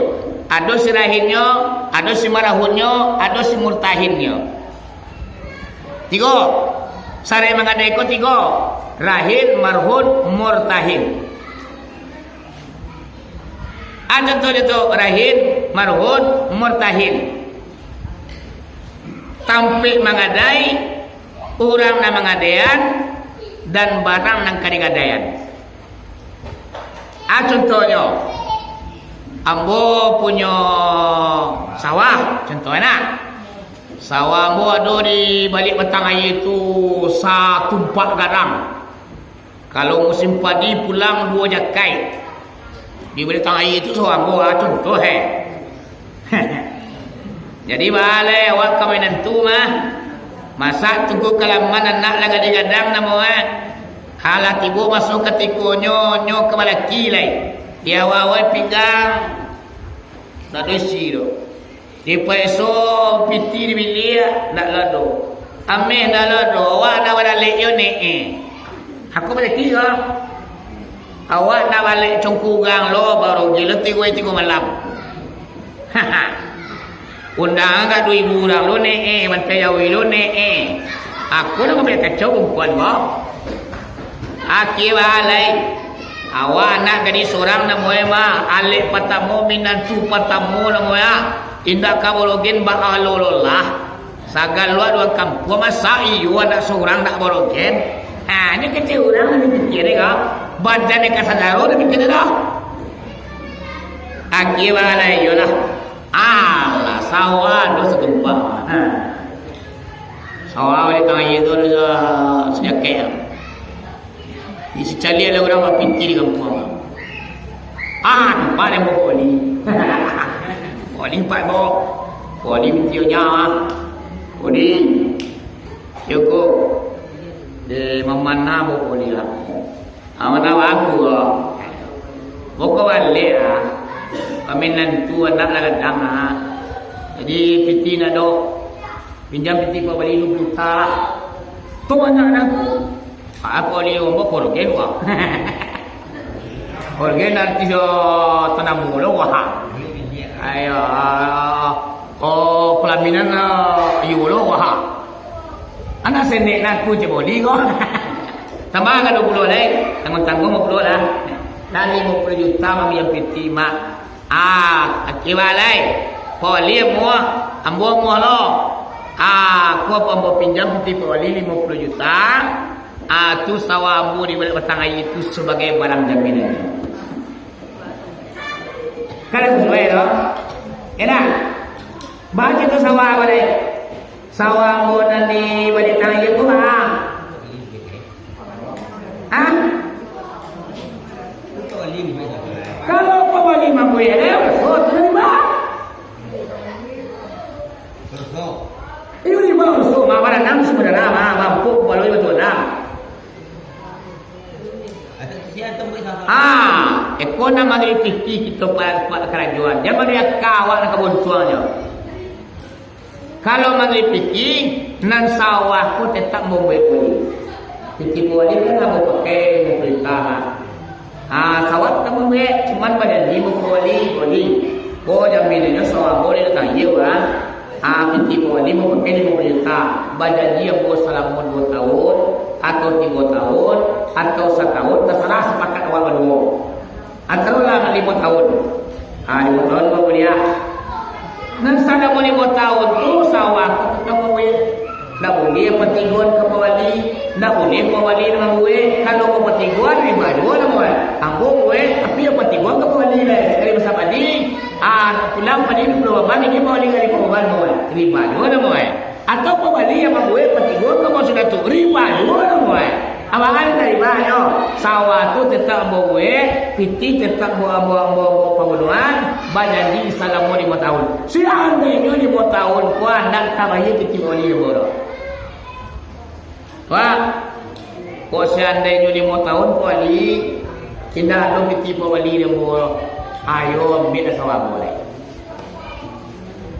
Ado si rahinnya, ado si marhunnya, ado si murtahinnya. Tiga. Sare mangadai ko tiga. Rahin, marhun, murtahin. Ada contoh itu rahin, marhun, murtahin. Tampik mangadai, orang na mangadaian dan barang nang kadigadaian. Contohnya, ambo punya sawah, contohnya. Sawah ambo ada di balik batang air itu satumpak garang. Kalau musim padi pulang 2 jakai. Di balik batang air itu sawah ambo contoh Jadi balai awak kami nantu mah masak tunggu kalaman anak laga digadang namo halat ibu masuk ketika nyo kepala kilai dia wawai pinggang nado siro di peso piti di bilia nak lado ame nak lado awak nak balik yo aku balik kira awak nak balik congkugang lo baru gila tiga malam undang ka 2,000 orang lo bantai jawi lo aku nak balik kacau perempuan mo aki balai awak nak jadi seorang na moe ma alik patamu minantu patamu na moe indah kabologen ba alololah sagal luar dua kampung masa iyo anak seorang nak bologen ini kecil orang ni pikir ka badan ka sadaro ni pikir dah aki balai yo lah alah sawah do setempat sawah di tengah itu sejak isi cali ada orang mapinti di kampung. Tempat yang bawa ni. Oli empat bawa. Oli bintinya. Oli. Yoko. De mamana bawa oli lah. Mana aku lah. Bawa balik lah. Peminan tu anak lah kadang lah. Jadi binti nak do. Pinjam binti bawa balik 20 juta. Tu anak aku. Aku ni orang korgen wah. Korgen nanti so tanam mulu wah. Ayo, pelaminan yulo wah. Anak senek nak je body ko. Tambah kan 20 lagi, tanggung 50 lah. Dan 50 juta mami yang piti mak. Akibalai. Poli mua, ambo mua lo. Aku ambo pinjam piti poli 50 juta. Tu sawamu di balik batang air itu sebagai barang jaminan. Kalau sesuai tu, enak. Baca tu sawah apa deh? Sawamu nanti balik batang air itu Kalau kau balik mampu ya deh, tu nanti Ini di bawah so, barang nam sebenarnya mampu kalau itu betul Ekor nama dari fikih kita pada kerajaan. Dia mana kawak nak kebuntuannya. Kalau magri fikih nan sawah pun tetap membuat puli. Fikih puli kan kamu pakai perintah. Sawah tetap membuat, cuman pada ni puli. Oh jaminannya sawah boleh datang ye Fikih puli memakai perintah. Badan dia boleh selama 2 tahun. Atau 3 tahun atau 1 tahun terserah sepakat awal berdua atau lah 5 tahun 5 tahun kau boleh dan sana boleh 5 tahun tu sawah kita boleh tak boleh pertigaan ke pawali tak boleh pawali dengan gue kalau kau pertigaan riba dua nama ambung gue tapi yang pertigaan ke pawali lah dari masa padi pulang padi 20 baban ini pawali kali pawali riba dua nama atau pawali yang membuat pertigaan kamu sudah tu riba dua nama Awangan dari mana? Sawah tu tetap bawa, piti tetap bawa pengunuhan, badan di salam 5 tahun. Seandainya 5 tahun, kuat nak tabayar piti wali bodoh. Wah, kok seandainya 5 tahun wali, tidak ada piti wali bodoh. Ayo ambil sawah boleh.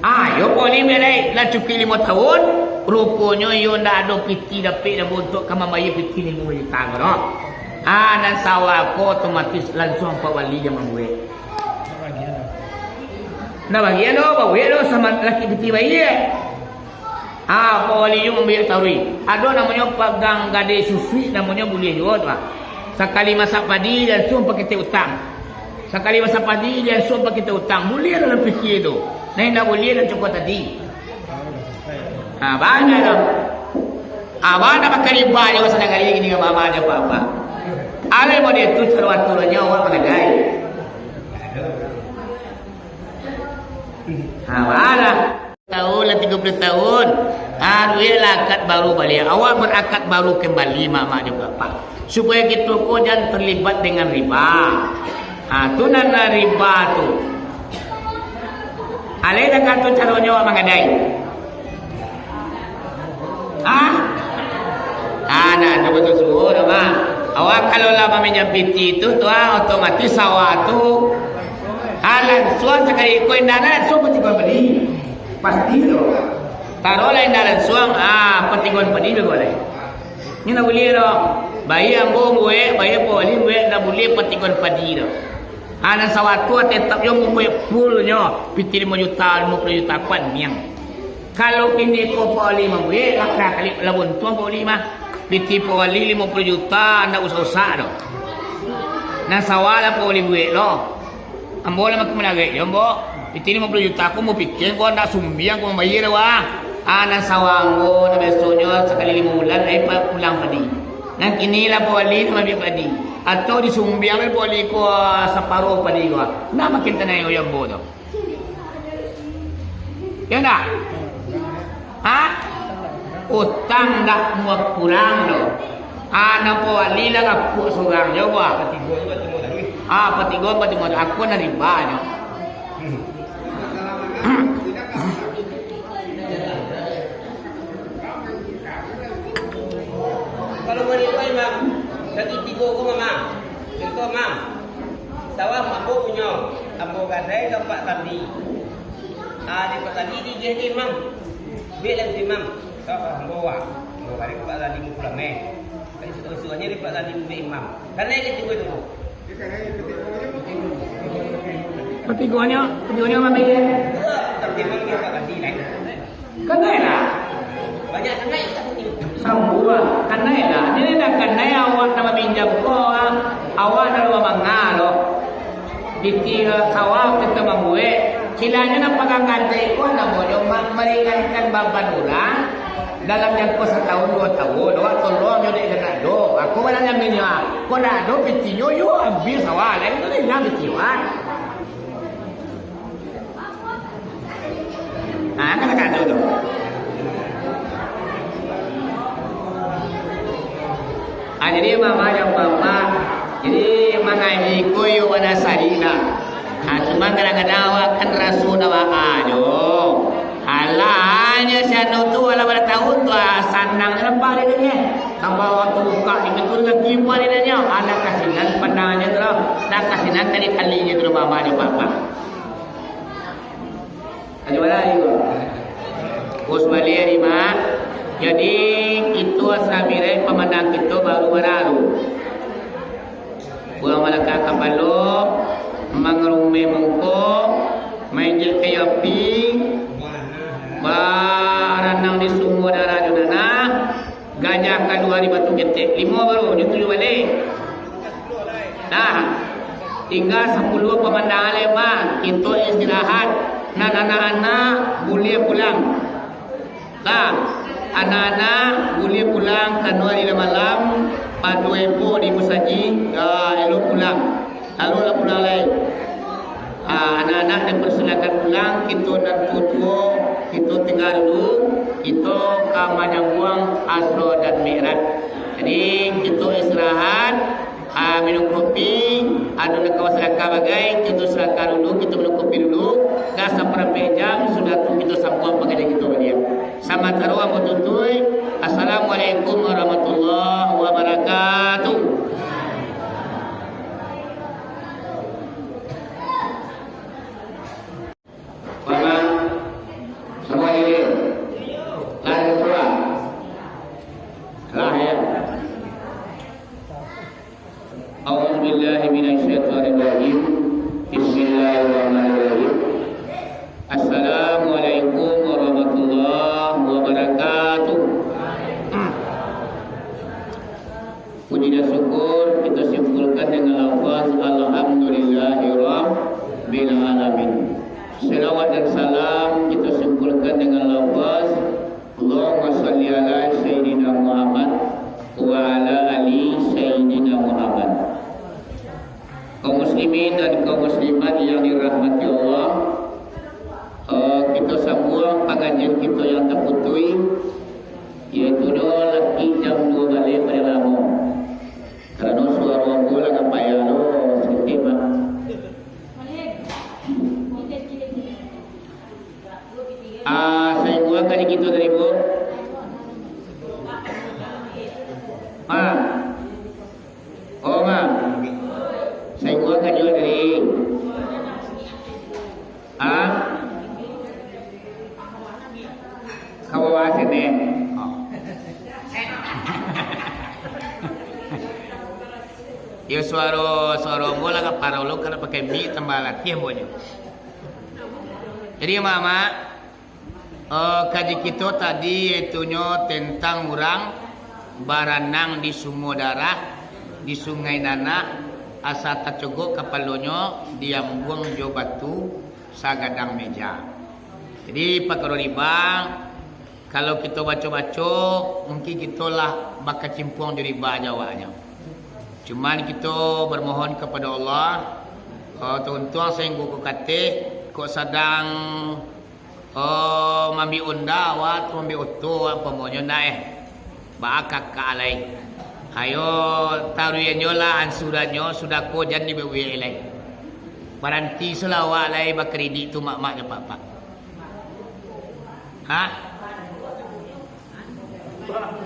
Ayo wali boleh, nak cukup 5 tahun. Rupanya yo ndak ada piti dapat dah untuk kamar bayi piti ni boleh tang no. Dan sawah ko otomatis langsung pak wali yang membuat. Nah bagian bawa sama laki piti bayi. Pak wali yang membuat tauri. Ada namanya pegang gade susu namanya boleh juga tu. Sekali masak padi langsung pakai kita utang. Sekali masak padi langsung pakai kita utang. Boleh dalam piti tu. Nah ndak boleh dalam cukup tadi. Banyak dong. Abang nak pakai riba je pasal kali gini dengan mama dia apa-apa. Alai mau dia tu turun-turunnya awak mengadai. Mana? Tahun lah 30 tahun. Duit lah akad baru balik. Awak berakad baru kembali mama dia apa. Supaya kita kau jangan terlibat dengan riba. Tu nana riba tu. Alai dah kata caranya awak mengadai. Nah, betul suruh nama. Awak kalau lah meminjam piti itu tu otomatis sawah tu langsung sekali kau indah langsung petigon padi. Pasti tu. Taruh lah indah langsung petigon padi boleh. Ini nak boleh tu. Bayi ambo muwe, bayi boleh muwe nak boleh petigon padi tu. Dan sawah tu tetap yang muwe fullnya piti 5 juta, 50 juta kuan miang. Kalau kini kau boleh muwe lakra kali labun tu boleh mah. Piti wali 50 juta anda usah-usah tu. Nah sawah lah wali buat lo. Ambo lah makin menagih. Ambo piti 50 juta aku mau pikir kau anda sumbiang kau bayar wah. Nah sawah ambo na besoknya sekali 5 bulan ay pulang padi. Nah kini lah wali na mabik padi. Atau di sumbiang ay wali ko separuh padi ko. Nah makin tanay yung ambo tu. Ya nak? Utang dak muat kurang do. Anak po wali lang aku seorang jawa. Patigon aku na riba nyo. Kalau wanita ma'am, satu tigo ko ma'am. Contoh ma'am, sawah mampu punya, ambo gadai dapat tadi. Dapat tadi digiatin ma'am. Bilang si ma'am. Ambo kali dapat tadi mu pulang Kali suanya dapat tadi mu imam. Karena yang ketiga itu. Petigonnya mami. Tapi memang dia dapat tadi lain. Kenai lah. Banyak kenai tak penting. Sambua kanai lah. Jadi dah kanai awak nama pinjam ko awak nak mangalo. Piti sawah kita membuat. Silanya nak pegang gantai ko nak bodoh meringankan beban orang. Dalam jangka 1 tahun 2 tahun awak tolong jadi kena do. Aku mana yang minyak. Kau nak do piti yo ambil sawah lain tu ni nak piti wan. Kena kado tu. Jadi mama yang mama. Jadi mangai koyo wana sarina. Cuma kadang-kadang awak kan rasul awak ajo. Alahnya siapa tu ala pada tahun tu sanang lepas dia ni. Tambah waktu buka ni betul dengan kipas dia ni. Ada kasihan pandangannya tu. Dah kasihan kali-kalinya tu mama dia papa. Ada mana ni? Bos balik ni mak. Jadi itu asramirai pemandang kita baru-baru. Buang malaka kapalo, mangrumi mungko, main jil kayapi. Baranang di sumur darah judana gajah kedua di batu ketek 5 baru dia 7 balik. Nah tinggal 10 pemandangan lebar kita istirahat dan anak-anak boleh pulang. Nah anak-anak boleh pulang karena di malam padu ibu di musaji elok pulang lalu lah pulang lain. Anak-anak dipersilakan pulang. Kita dan tutup kita tinggal dulu. Kita ke Madang Buang, Asro dan Mi'raj. Jadi kita istirahat, minum kopi, anu nak kawasan bagai kita serahkan dulu, kita minum kopi dulu. Dah sampai jam sudah tu kita sambung pengajian kita dia. Sama taruh amu tutui. Assalamualaikum warahmatullahi wabarakatuh. Mama, semua ini lahir tua, lahir. A'udzubillahi minasyaitonirrajim. Bismillahirrahmanirrahim. Assalamualaikum warahmatullahi wabarakatuh. Puji dan syukur kita simpulkan dengan lafaz alhamdulillahirabbil alamin. Selawat dan salam kita simpulkan dengan lafaz Allahumma shalli ala sayyidina Muhammad wa ala ali sayyidina Muhammad. Kaum muslimin dan kaum muslimat yang dirahmati Allah, kita sambung pengajian kita yang terputui, yaitu lagi jam 2 balik pada lama. Kerana suara bola nak payah lo sedikit mah. Saya buat kali gitu dari bu. Oh ma. Saya buat kan juga dari. Kawawa sini. Ya suara bola ke parolo kalau pakai mi tambah latihan boleh. Jadi mama, kaji kita tadi itunya tentang orang baranang di sumur darah di sungai Nana asa tacogok kapalonyo dia buang jo batu sagadang meja. Jadi pakaro riba kalau kita baca-baca mungkin kita lah bakal cimpung di riba jawanya. Cuman kita bermohon kepada Allah, tuan-tuan saya nggo kate kok sedang mambi onda wat mambi oto apa monyo nae bakak kalai. Ayo taruyanyo lah ansuranyo sudah ko jan di bewe elai. Baranti selawa lai ba kredit tu mak-mak ke pak-pak. Ha?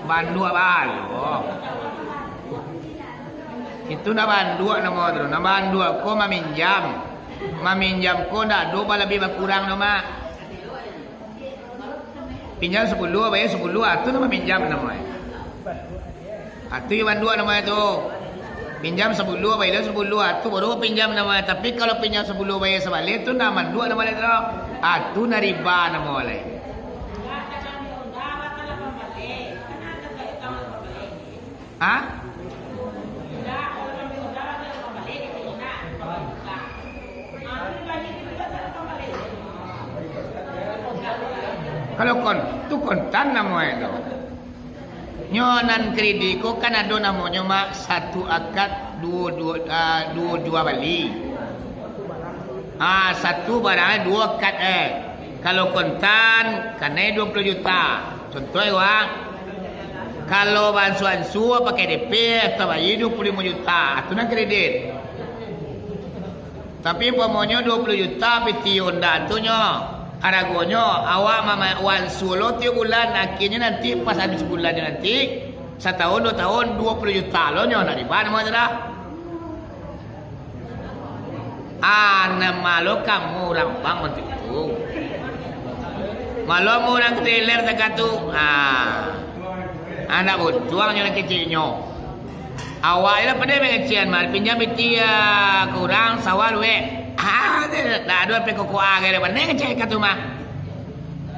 Bandu abal. Oh. Itu na bandu na modro, na bandu ko maminjam. Maminjam ko na do ba lebih berkurang no mak. Pinjam 10 bayar 10 atu na maminjam na mo. Atu yang bandu namanya tu. Pinjam 10 bayar 10 atu baru pinjam namanya. Tapi kalau pinjam 10 bayar sebalik tu na mandu namanya tu. Atu na riba nama oleh. Ha? Kalau tu kontan namanya tu. Nyonan kredit ko kan ada namanya mak satu akad dua bali. Satu barang 2 akad Kalau kontan kan 20 juta. Contoh wang. Kalau bansuan suah pakai DP atau bayi 25 juta. Itu nak kredit. Tapi pokoknya 20 juta piti Honda tu nyo. Aragonyo awak mama wan solo 3 bulan akhirnya nanti pas habis bulannya nanti 1 tahun 2 tahun 20 juta lo nyo dari mana mau dah. Nama lo kamu orang bang untuk itu. Malu mu orang keteler tak tu. Anak berjuang yang kecilnya. Awak ialah pada mengecian mal pinjam dia kurang sawal we. Dah ada pekoko agak mana ngecek katu mah.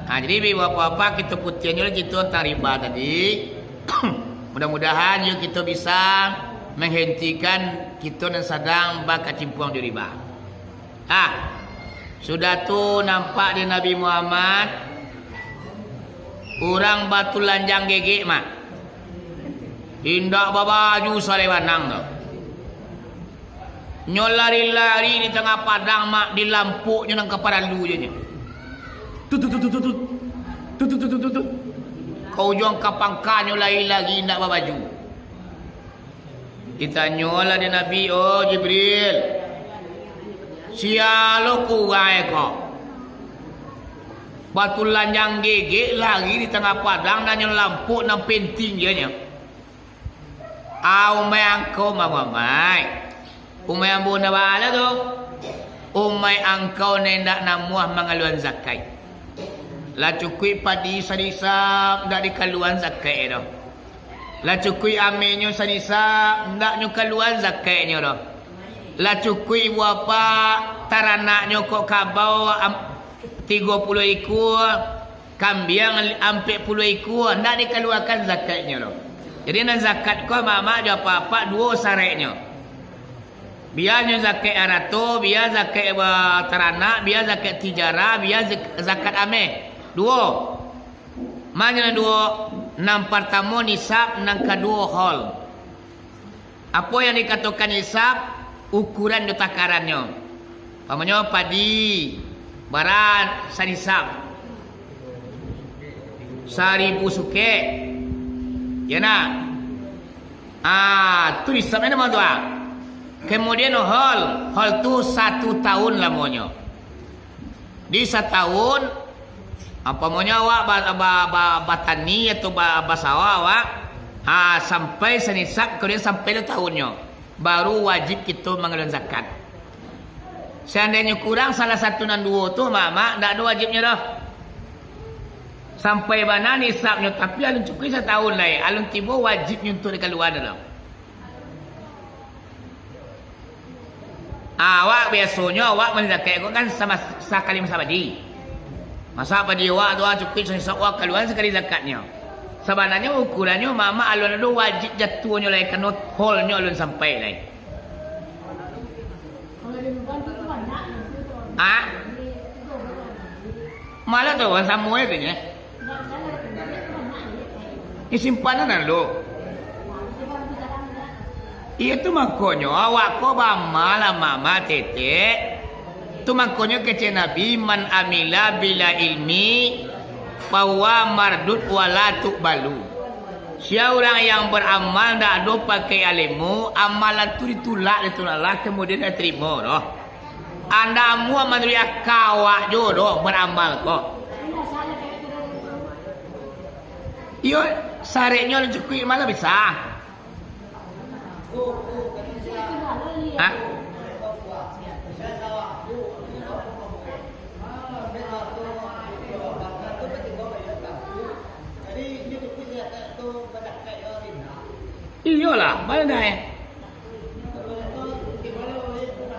Jadi bibi apa-apa kita putiannya kita tariba tadi. Mudah-mudahan yuk kita bisa menghentikan kita yang sedang bakal cimpung di riba. Sudah tu nampak di Nabi Muhammad orang batu lanjang gege mah. Indak babaju salewanang tu. Nyolari-lari di tengah padang mak di lampuknya nang kepala lu je nya. Tut. Kau juang kapangkan nyolari lagi ndak babaju. Ditanyalah dia Nabi, oh Jibril, sialo kurai kau. Batu lanjang gege lagi di tengah padang dan yang lampu nan penting dia nya. Umay angkau mamai. Umay ambo na bala tu. Umay angkau nendak namuah mengaluan zakat. La cukui padi sadisap ndak dikaluan zakat dah. La cukui amenyo sadisap ndak nyo kaluan zakatnya dah. La cukui buapa taranaknyo kok kabau 30 ekor, kambing 40 ekor ndak dikeluarkan zakatnya dah. Jadi nan zakat kau mama jo apa-apa dua sareknya. Biarnya zakat arato, biar zakat teranak, biar zakat tijara, biar zakat ame. Dua. Mana dua? Nang pertama nisab, nang kedua hol. Apa yang dikatakan nisab? Ukuran do takarannya. Pamannya padi, baran sanisab. 1000 suke. Ya nak. Tu nisab mana tuan? Kemudian hol tu 1 tahun lamanya. Di 1 tahun apa maunya awak batani atau basawa awak sampai senisab kemudian sampai 2 tahunnya baru wajib kita mengeluarkan zakat. Seandainya kurang salah satu dan dua tu mama tak ada wajibnya dah. Sampai mana nisabnya tapi alun cukup 1 tahun lagi alun tiba wajibnya untuk dikeluarkan dah. Awak biasanya awak menzakat kan sama sekali masa padi. Masa padi awak tu cukup senisab awak keluar sekali zakatnya. Sebenarnya ukurannya mama alun ada wajib jatuhnya lagi kena holnya alun sampai lagi. Malah tu orang sama itu nya. Ini simpanan lo. Itu makanya awak ko bamala mama tete. Tu makanya kece Nabi man amila bila ilmi bahwa mardut wala tuqbalu. Siapa orang yang beramal tak ada pakai ilmu, amalan tu ditolak kemudian diterima doh. Anda mua manusia kawak jodoh beramal kok. Iyo sareknya cukup malah bisa. Iyalah, mana dah?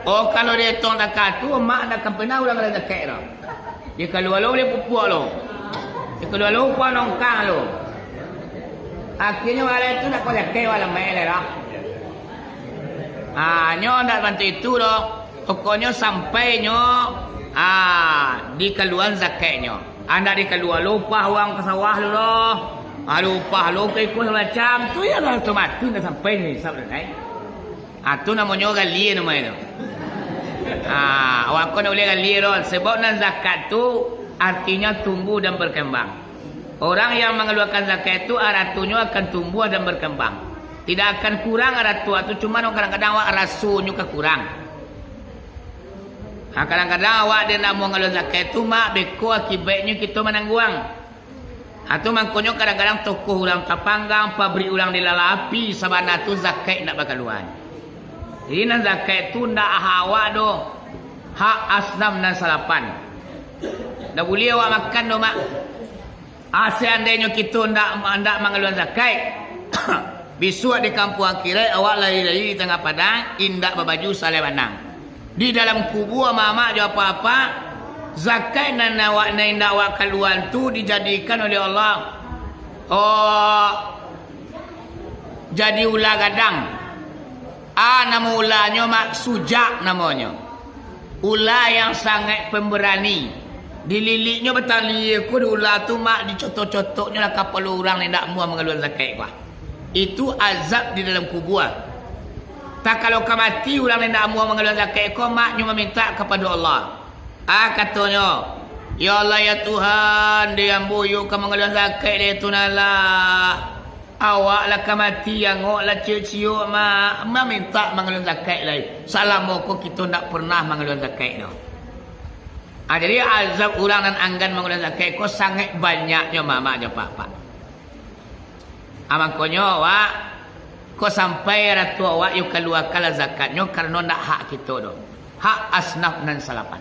Oh kalau dia tong zakat tu mak nak pernah ulang ada zakat dah. Dia kalau dia pupuak lo. Dia kalau pupuak nongkang lo. Akhirnya wala tu nak kau zakat wala mai dah. Nyo nak bantu itu doh. Pokoknya sampainya dikeluarkan zakatnya. Anda dikeluar lupa uang ke sawah lu doh. Lupa lu ke ikut macam tu ya dah otomatis dah sampai ni sabda naik. Tu namanya gali namanya tu. Awak kau nak boleh gali doh sebab nan zakat tu artinya tumbuh dan berkembang. Orang yang mengeluarkan zakat itu aratunya akan tumbuh dan berkembang. Tidak akan kurang aratu itu cuma kadang-kadang awak rasunya kekurang. Kadang-kadang awak dia nak mengeluarkan zakat itu mak beko akibatnya kita menangguang. Atau makanya kadang-kadang tokoh orang tapanggang, pabrik orang dilalapi sabana tu zakat nak bakaluan. Jadi nan zakat tu ndak hawa do. Hak asnam dan salapan. Dah boleh awak makan do mak. Seandainya kita ndak mengeluarkan zakat. Besok di kampung akhirat awak lari-lari di tengah padang, indak berbaju salai bandang. Di dalam kubur mama dia apa-apa zakat dan awak nak awak keluar tu dijadikan oleh Allah jadi ular gadang. Nama ularnya mak sujak namanya. Ular yang sangat pemberani. Dililiknya bertali aku di ular tu mak dicotok-cotoknya lah kapal orang yang tak mau mengeluarkan zakat kah. Itu azab di dalam kubur. Tak kalau kau mati orang yang tak mau mengeluarkan zakat kau mak cuma minta kepada Allah. Katanya, ya Allah ya Tuhan, dia yang buyuk kau mengeluarkan zakat dia tu nalah. Awak lah kamati yang ngok lah ciuk-ciuk minta mengeluarkan zakat lain. Salam moko kita tak pernah mengeluarkan zakat dah. Jadi azab orang dan anggan mengeluarkan zakat ko sangat banyaknya mama je papa. Makanya awak ko sampai ratu awak you keluarkan zakatnya karena nak hak kita dah. Hak asnaf dan salapan.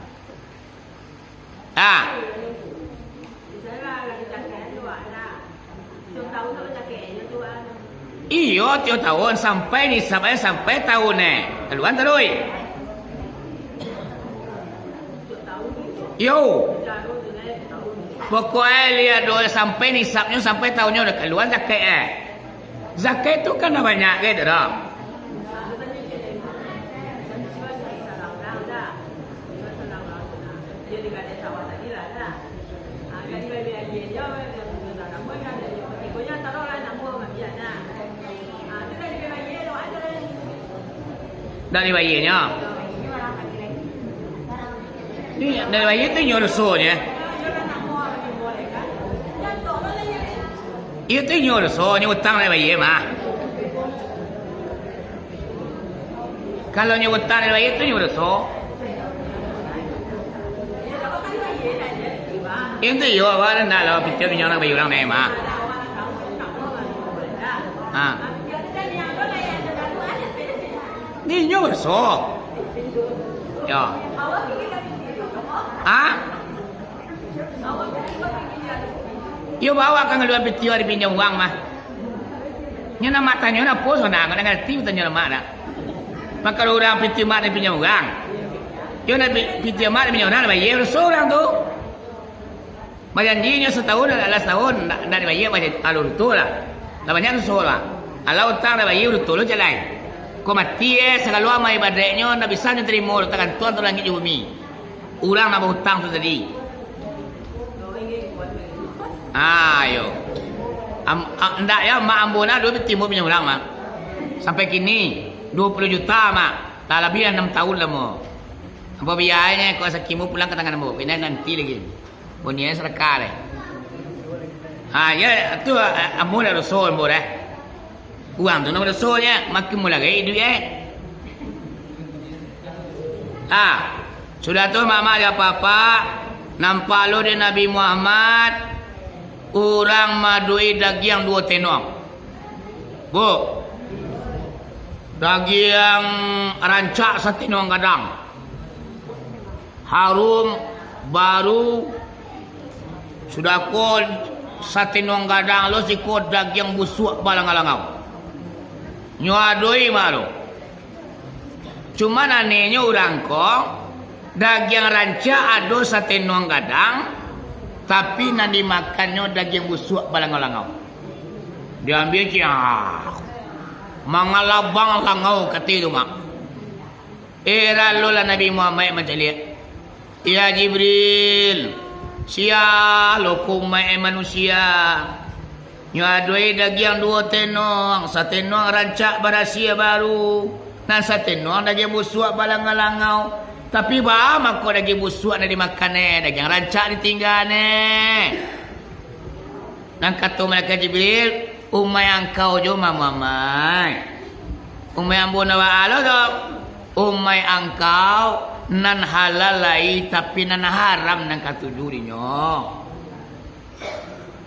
Iyo tiap tahun sampai sampai tahun keluar terus. Yo. Pokoknya lihat doa sampai nisabnya sampai tahunnya udah keluar zakat. Zakat itu kan banyak gitu dah. Dari bayinya. Ini dari bayi itu nyuruhnya. Itu nyuruhnya utang dari bayi mah. Kalau nyutang dari bayi itu nyuruh. Itu yo awak nak lawan pikir punya orang bayi orang ni mah. Ni nyuruh. Ya. Yo bawa kan luar peti hari pinjam uang mah. Nya nama tanya na pos na kan ngerti tanya nama dah. Maka orang peti mak ni pinjam uang. Yo na peti mak ni pinjam uang bayar seorang tu. Janjinya setahun adalah setahun dari bayar macam alur tu lah. Dah banyak seorang. Alau utang dah bayar tu lo jalan. Kau mati segala amai ibadahnya nak bisa terima tangan Tuhan tu langit bumi. Orang nak berhutang tu tadi. Ayo. Ndak ya mak ambona dulu timur punya orang mak. Sampai kini 20 juta mak. Dah lebih 6 tahun lah mo. Apa biayanya kau sakimu pulang ke tangan mo. Ini nanti lagi. Bunyinya sedekah deh. Ya tu amun ada rasul mo deh. Uang tu nama rasulnya makin mula gaya duit sudah tu mama ada apa-apa nampak lo di Nabi Muhammad orang madui daging 2 tenong bu daging rancak 1 tenong kadang harum baru sudah kod 1 tenong kadang lo si kod daging busuk balang-alangau nyuadoi malu. Cuma anehnya orang kok daging ranca ada 1 tenong gadang tapi nanti makannya daging busuk balang-langau. Diambil mangalabang langau kata itu mak. Era lola Nabi Muhammad macam lihat. Ya Jibril, sia lokumai manusia. Nyadoi daging 2 tenong, 1 tenong rancak barasia baru, dan 1 tenong daging busuk balang-langau. Tapi bah mako daging busuk nak dimakan daging rancak ditinggal Dan kata malaikat Jibril, umai angkau jo mamai. Umai ambona wa alo do. Umai angkau nan halal lai tapi nan haram nan katujurinya.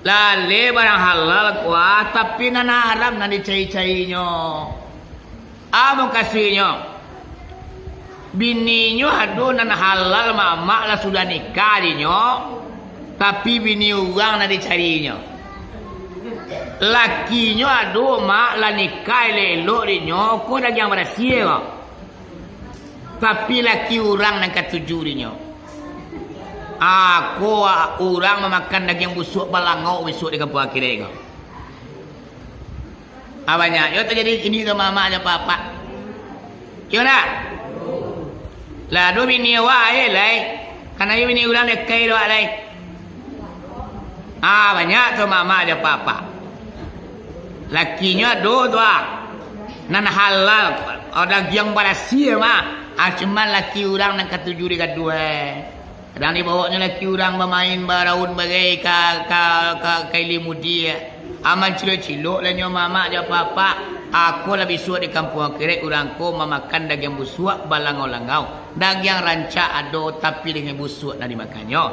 Lale barang halal kuat tapi nana haram nanti cai-cainya. Amo kasihnya. Bininya aduh nana halal mak lah sudah nikah dinyo. Tapi bini uang nanti carinya. Lakinya aduh mak lah nikah lelok dinyo. Kau dah yang berasia kok. Tapi laki orang nak katuju dinyo. Aku orang memakan daging busuk balangau busuk di kampung akhirnya kau. Banyak. Yo terjadi ini tu mama aja papa. Yo nak. Lah dua bini awak lai. Karena bini orang dekai doa lai. Banyak tu mama aja papa. Lakinya dua. Nan halal. Daging barasia mah. Cuma laki orang nak ketujuh di kedua. Dan dibawanya laki orang bermain baraun bagai ka limudi Aman cilok-cilok lah nyo mama je apa-apa. Aku lebih suat di kampung akhirat orang ko memakan daging busuk balangau-langau. Daging rancak ado tapi dengan busuk nak dimakannya.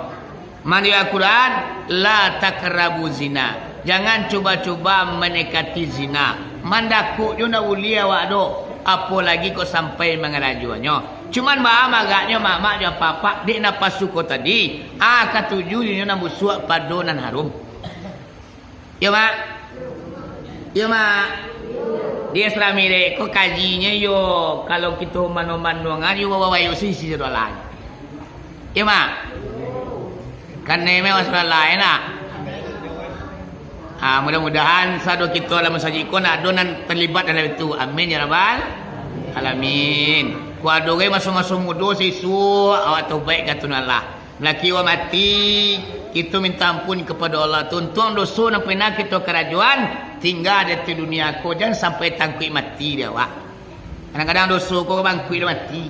Mandi Al-Quran, la takrabu zina. Jangan cuba-cuba mendekati zina. Mandaku yo nak ulia wado. Apalagi kau sampai mengerajuannya. Cuman mama agaknya mama je apa-apa di napasuko tadi. Katuju ni nak busuk padonan harum. Ya mak, ya mak. Dia seramire, kok kajinya yo. Kalau kita manu-manungan yo bawa yo sisi sudah lain. Ya mak. Kan memang sudah lain lah. Mudah-mudahan sado kita dalam sajiko nak adonan terlibat dalam itu. Amin ya rabbal alamin. Ku adoge masuk-masuk mudo sisu awak tobat katuna Allah. Laki wa mati, kita minta ampun kepada Allah. Tuntun dosa nak pernah kita kerajuan, tinggal di dunia ko. Jangan sampai tangkui mati dia wak. Kadang-kadang dosa ko bangkui dia mati.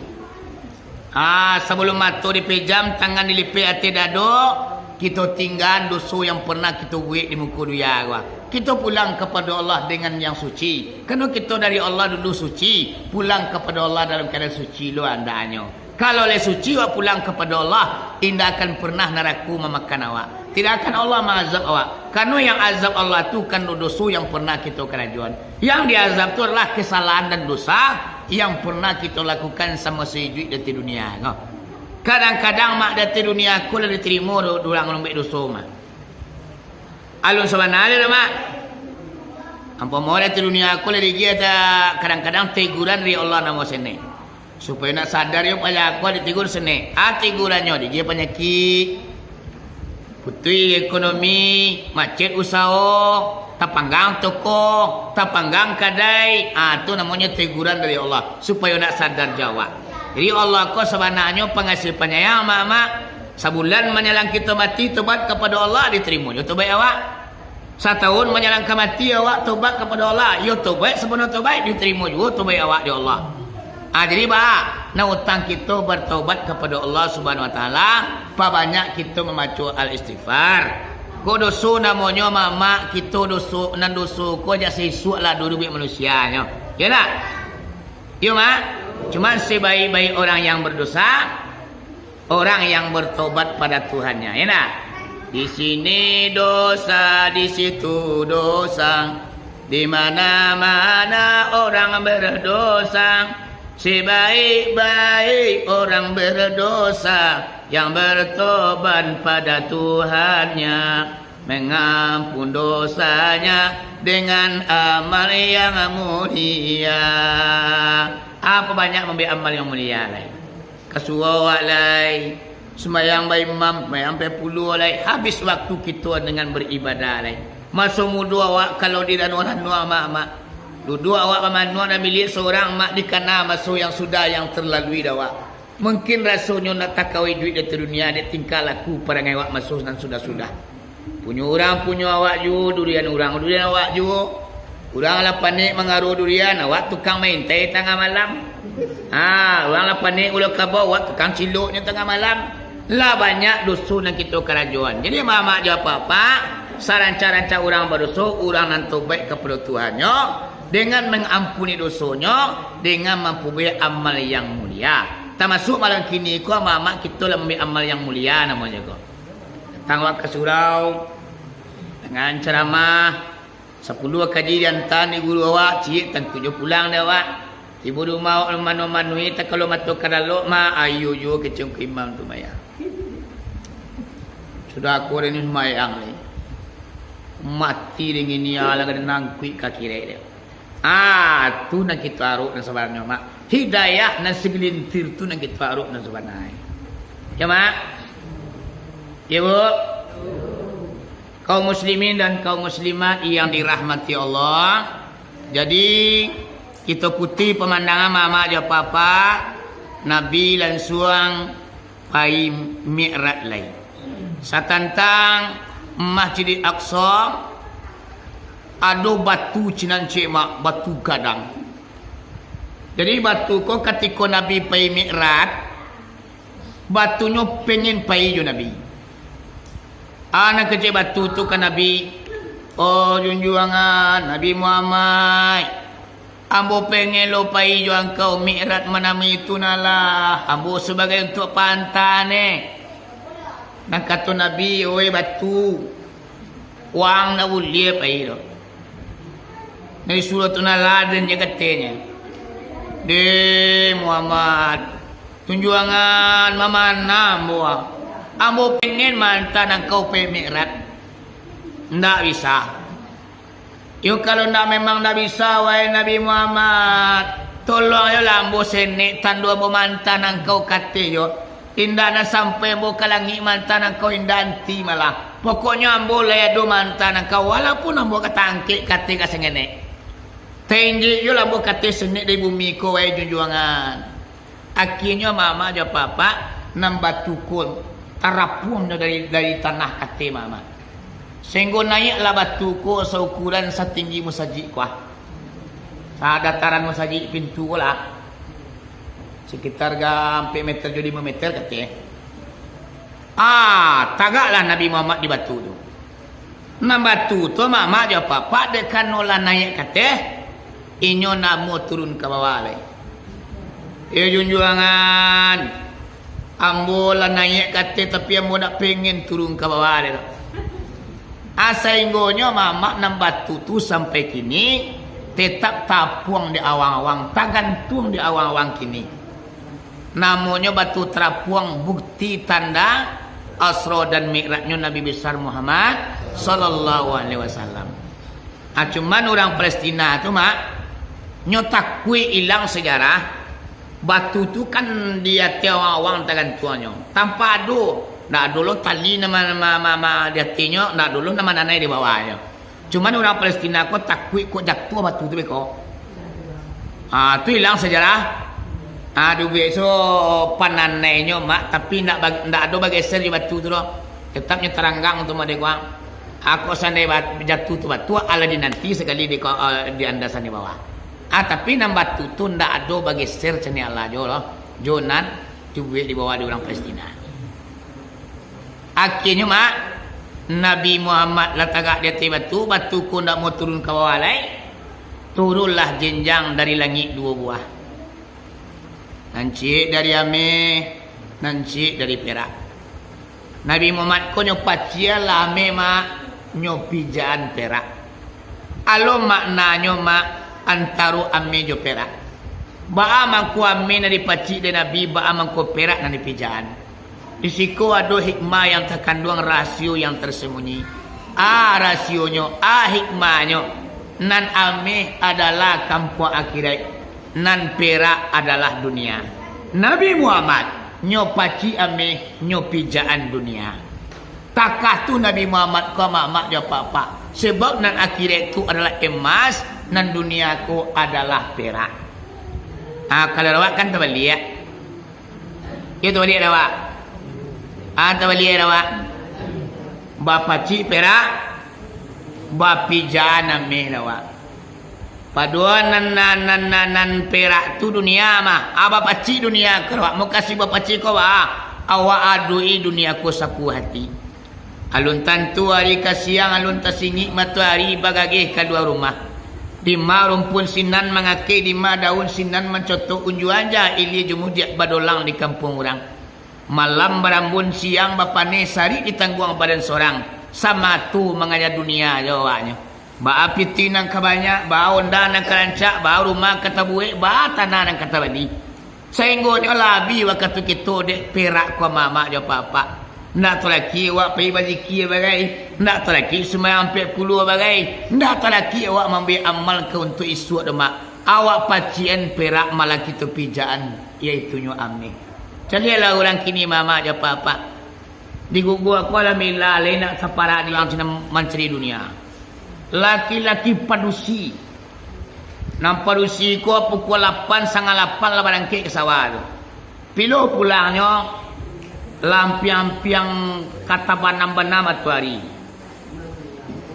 Sebelum mati dipejam, tangan dilipik hati dado, kita tinggal dosa yang pernah kita buat di muka dunia wak. Kita pulang kepada Allah dengan yang suci. Kerana kita dari Allah dulu suci, pulang kepada Allah dalam keadaan suci lo andanya. Kalau oleh suci awak pulang kepada Allah, tidak akan pernah naraku memakan awak. Tidak akan Allah mengazab awak. Karena yang azab Allah itu kan dosa yang pernah kita kerajuan. Yang diazab itu adalah kesalahan dan dosa yang pernah kita lakukan sama sejujur di dunia. Kadang-kadang mak di dunia aku lah diterima orang lembek dosa mak. Alun sebenarnya mak. Ampun mau di dunia aku lah dia kadang-kadang teguran dari Allah nama sini. Supaya nak sadar yo payah aku ditegur sene. Tegurannya dia penyakit. Putui ekonomi, macet usaha, tapanggang toko, tapanggang kadai. Itu namanya teguran dari Allah supaya nak sadar jawab. Jadi Allah ko sebenarnya pengasih penyayang mak-mak. Sebulan menyalang kita mati tobat kepada Allah diterima. Yo tobat awak. Setahun menyalang ke mati awak tobat kepada Allah. Yo tobat sebenarnya tobat diterima juga tobat awak di Allah. Jadi nak utang kita bertobat kepada Allah Subhanahu Wa Taala. Banyak kita memacu al-istighfar. Ko dosa namanya mama kita dosa nan dosa ko aja sisuk lah dulu manusianya. Ya tak? Ya mak. Cuma sebaik-baik orang yang berdosa, orang yang bertobat pada Tuhannya. Ya tak? Di sini dosa, di situ dosa. Di mana-mana orang berdosa. Sebaik-baik orang berdosa yang bertobat pada Tuhannya, mengampun dosanya dengan amal yang mulia. Apa banyak memberi amal yang mulia lain. Kasuawak lain, sembahyang bayi imam, sembahyang 40 lain. Habis waktu kita dengan beribadah lain. Masuk muda awak kalau di dan orang nuah mak-mak. Duduk awak pemanduan dan milik seorang mak dikana masuk yang sudah yang terlalui dah awak. Mungkin rasanya nak takawai duit di dunia dia tingkah laku pada awak masuk dan sudah-sudah. Punya orang punya awak juga, durian orang durian awak juga. Orang lah panik mengaruh durian, awak tukang main teh tengah malam. Orang lah panik ulah kabau, awak tukang ciluknya tengah malam. Lah banyak dosa yang kita kerajuan. Jadi mama jawab apa-apa, saran-saran orang berdosa, orang nanti baik kepada Tuhannya. Dengan mengampuni dosanya, dengan mempunyai amal yang mulia. Termasuk malam kini ko mama kita lah mempunyai amal yang mulia namanya ko. Datang awak ke surau dengan ceramah 10 kaji diantar ni guru awak, cik tan kujo pulang dah awak. Ibu rumah manu-manu tak kalau matuk kadalok ma ayu jo kecung ke imam tu maya. Sudah aku ini semayang ni. Mati dengan ni ala kada nangkui kaki dia. Tu nak kita aruk dan sebenarnya mak. Hidayah dan segelintir tu nak kita aruk dan sebenarnya. Ya mak. Ya bu. Kaum muslimin dan kaum muslimat yang dirahmati Allah. Jadi kita putih pemandangan mama je papa Nabi dan suang pai mi'raj lain. Satantang Masjid Al-Aqsa ada batu cinan cik batu gadang. Jadi batu ko ketika Nabi pai mi'raj batunya pengen pai jo Nabi. Anak kecil batu tu kan Nabi Oh junjuangan Nabi Muhammad, ambo pengen lupai juang kau mi'rat manami itu nalah. Ambo sebagai untuk pantane. Nak kata Nabi, oi batu. Wang na uliep ay ito. Dari surat naladan niya katanya. De Muhammad, tunjuangan mamana mo. Ambo pengen mantan ang kau pemirat. Nggak bisa. Yung kalau nggak memang nggak bisa, wahai Nabi Muhammad, tolong yo lambo senek tandua mo mantan ang kau kate yo. Indah na sampai mo kalangi mantan ang kau indanti malah. Pokoknya ambo layado mantan ang kau walaupun ambo katangke kate kasengene. Tinggi yo lambo kate senek di bumi ko wahai junjuangan. Akhirnya mama jo papa nambah tukul tarapung dari tanah kate mama. Sehingga naiklah batu ko sa ukuran sa tinggi musajik ko. Sa dataran musajik pintu ko lah. Sekitar 4 meter jadi 5 meter kata. Tagaklah Nabi Muhammad di batu tu. Nah batu tu mama dia papa dekan nola naik kata. Inyo namo turun ke bawah leh. Junjuangan. Ambo lah naik kata tapi ambo nak pengen turun ke bawah leh. Sainggonyo mama nang batu tu sampai kini tetap tapuang di awang-awang, tagantung di awang-awang kini. Namanya batu terapuang bukti tanda Asra dan Mi'rajnya Nabi besar Muhammad sallallahu alaihi wasallam. Cuman orang Palestina tu mak nyotakui hilang sejarah batu tu kan dia awang-awang tagantuannya tanpa adu. Nak dulu tali nama dia tinyo, nak dulu nama nanai di bawahnya. Cuman orang Palestina kok takui kok jatuh batu tu beko. Tu hilang sejarah. Aduh besok pananainya mak, tapi nak ada bergeser di batu tu loh. Tetapnya teranggang untuk made gua. Aku sandai jatuh tu batu ala di nanti sekali di andasan di bawah. Tapi nam batu tu ndak ada bergeser ceni Allah jo loh. Jonan tu di bawah di orang Palestina. Akhirnya mak Nabi Muhammad latagak di atas batu ku nak mau turun ke bawah lai. Turunlah jenjang dari langit 2 buah. Nanti dari Ame, nanti dari Perak. Nabi Muhammad ko nyopacia lah Ame mak nyopijaan Perak. Alo maknanya mak antaro Ame jo Perak. Ba amang ku Ame na dipaci de Nabi, ba amang ku Perak na dipijaan. Di situ ada hikmah yang terkandung rasio yang tersembunyi. Rasionya, hikmahnya. Nan Ame adalah kampung akhirat, nan Perak adalah dunia. Nabi Muhammad nyopaci Ame nyopijaan dunia. Takah tu Nabi Muhammad ko mak dia papa. Sebab nan akhirat tu adalah emas, nan dunia ku adalah perak. Kalau rawak kan terbalik. Ya terbalik rawak. Terbalik rawak. Bapa cik perak, bapi jana meh rawak. Paduan nan perak tu dunia mah. Bapa cik dunia kerawak. Mau kasih bapa cik kau awak adui dunia ku sapu hati. Alun tantu hari kasiang alun tasingi matahari bagagih kedua rumah. Di ma rumpun sinan mengake di ma daun sinan mencotok unjuan ja ili jumudiak badolang di kampung orang. Malam berambun siang bapane sari ditangguang badan seorang. Sama tu mengajak dunia jawabnya. Ba api tinang kabanyak, ba onda nang kerancak, ba rumah kata buik, ba tanah nang kata badi. Sainggonya labi waktu kita dek perak ko mama jo papa. Nak terlaki awak pergi baziki bagai, nak terlaki semua 40 bagai, nak terlaki awak ambil amal ke untuk isu demak. Awak pacien perak malah kita pijaan iaitu nyo Ame. Carilah orang kini mama jo papa. Di gugu aku alhamdulillah nak sapara di orang Cina mencari dunia. Laki-laki padusi. Nam padusi ko pukul 8 sangat 8 lah barangkit ke sawah tu. Pilo pulangnya lampiang-piang kata banam-banam atu hari.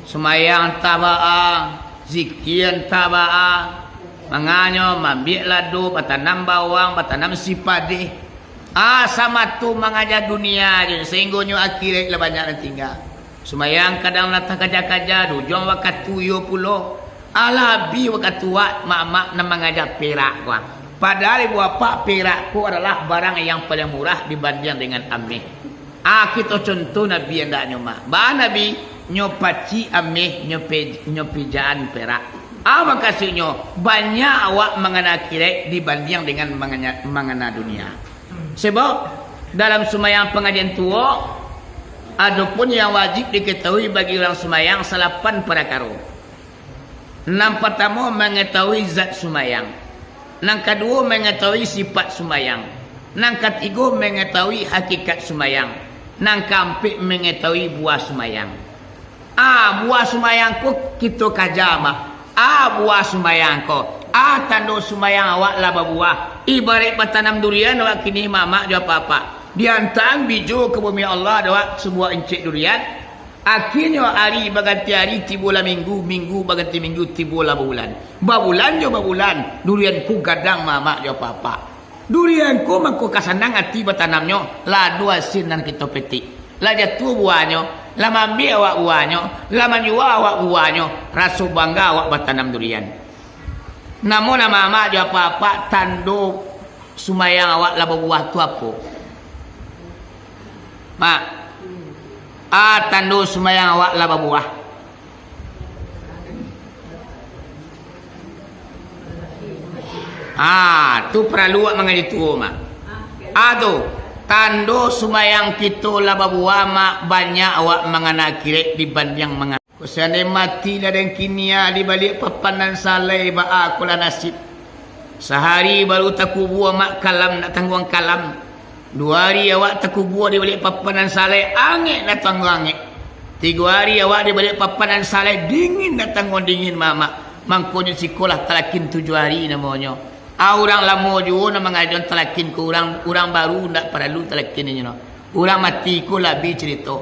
Semayang tabaa, zikir tabaa, manganyo mambik ladu, batanam bawang, batanam sipade. Sama tu mengajar dunia je. Sehingga akhirat lah banyak yang tinggal. Sumayang kadang natang kaja-kaja dujong wakatu yo pulo. Alabi wakatu wa mak-mak na mengajar perak gua. Padahal bapa perakku adalah barang yang paling murah dibanding dengan ameh. Kita contoh Nabi yang dak nyoma. Ba Nabi nyopaci ameh nyopijaan perak. Makasihnya banyak awak mengena kirek dibanding dengan mengena dunia. Sebab dalam sumayang pengajian tua adapun yang wajib diketahui bagi orang sumayang 8 perkara. Yang pertama mengetahui zat sumayang. Yang kedua mengetahui sifat sumayang. Yang ketiga mengetahui hakikat sumayang. Yang keempat mengetahui buah sumayang. Buah sumayang ko kita kajama. Buah sumayang ko. Tanda sumayang awak laba buah. Ibarat bertanam durian awak kini mama jawab apa. Diantang biju ke bumi Allah awak sebuah encik durian. Akhirnya hari berganti hari, tibola minggu, minggu berganti minggu, tibola bulan. Babulan jo babulan, durianku gadang mama jo papa. Durianku mangko kasanang hati bertanamnya, la dua sin dan kita petik. La jatuh buahnya, la mambi awak buahnya, la menjual awak buahnya, rasa bangga awak bertanam durian. Namun mama jo papa tando sumayang awak la buah tu apa? Mak, tando sumayang awak laba buah. Tu perlu awak mengaji tua mak. Tu tando sumayang kita laba buah mak banyak awak mengana kirek dibanding mengana. Kusane mati dan kinia di balik papanan salai ba akulah nasib. Sehari baru takubur mak kalam nak tanggung kalam. 2 hari awak terkubur di balik papanan salai, angin datang angin. 3 hari awak di balik papanan salai, dingin datang dingin mama. Mangkonya sekolah talakin 7 hari namanya. Orang lama juga nak mengajar talakin ke orang baru tak perlu talakin ni. Orang mati ko lebih cerita.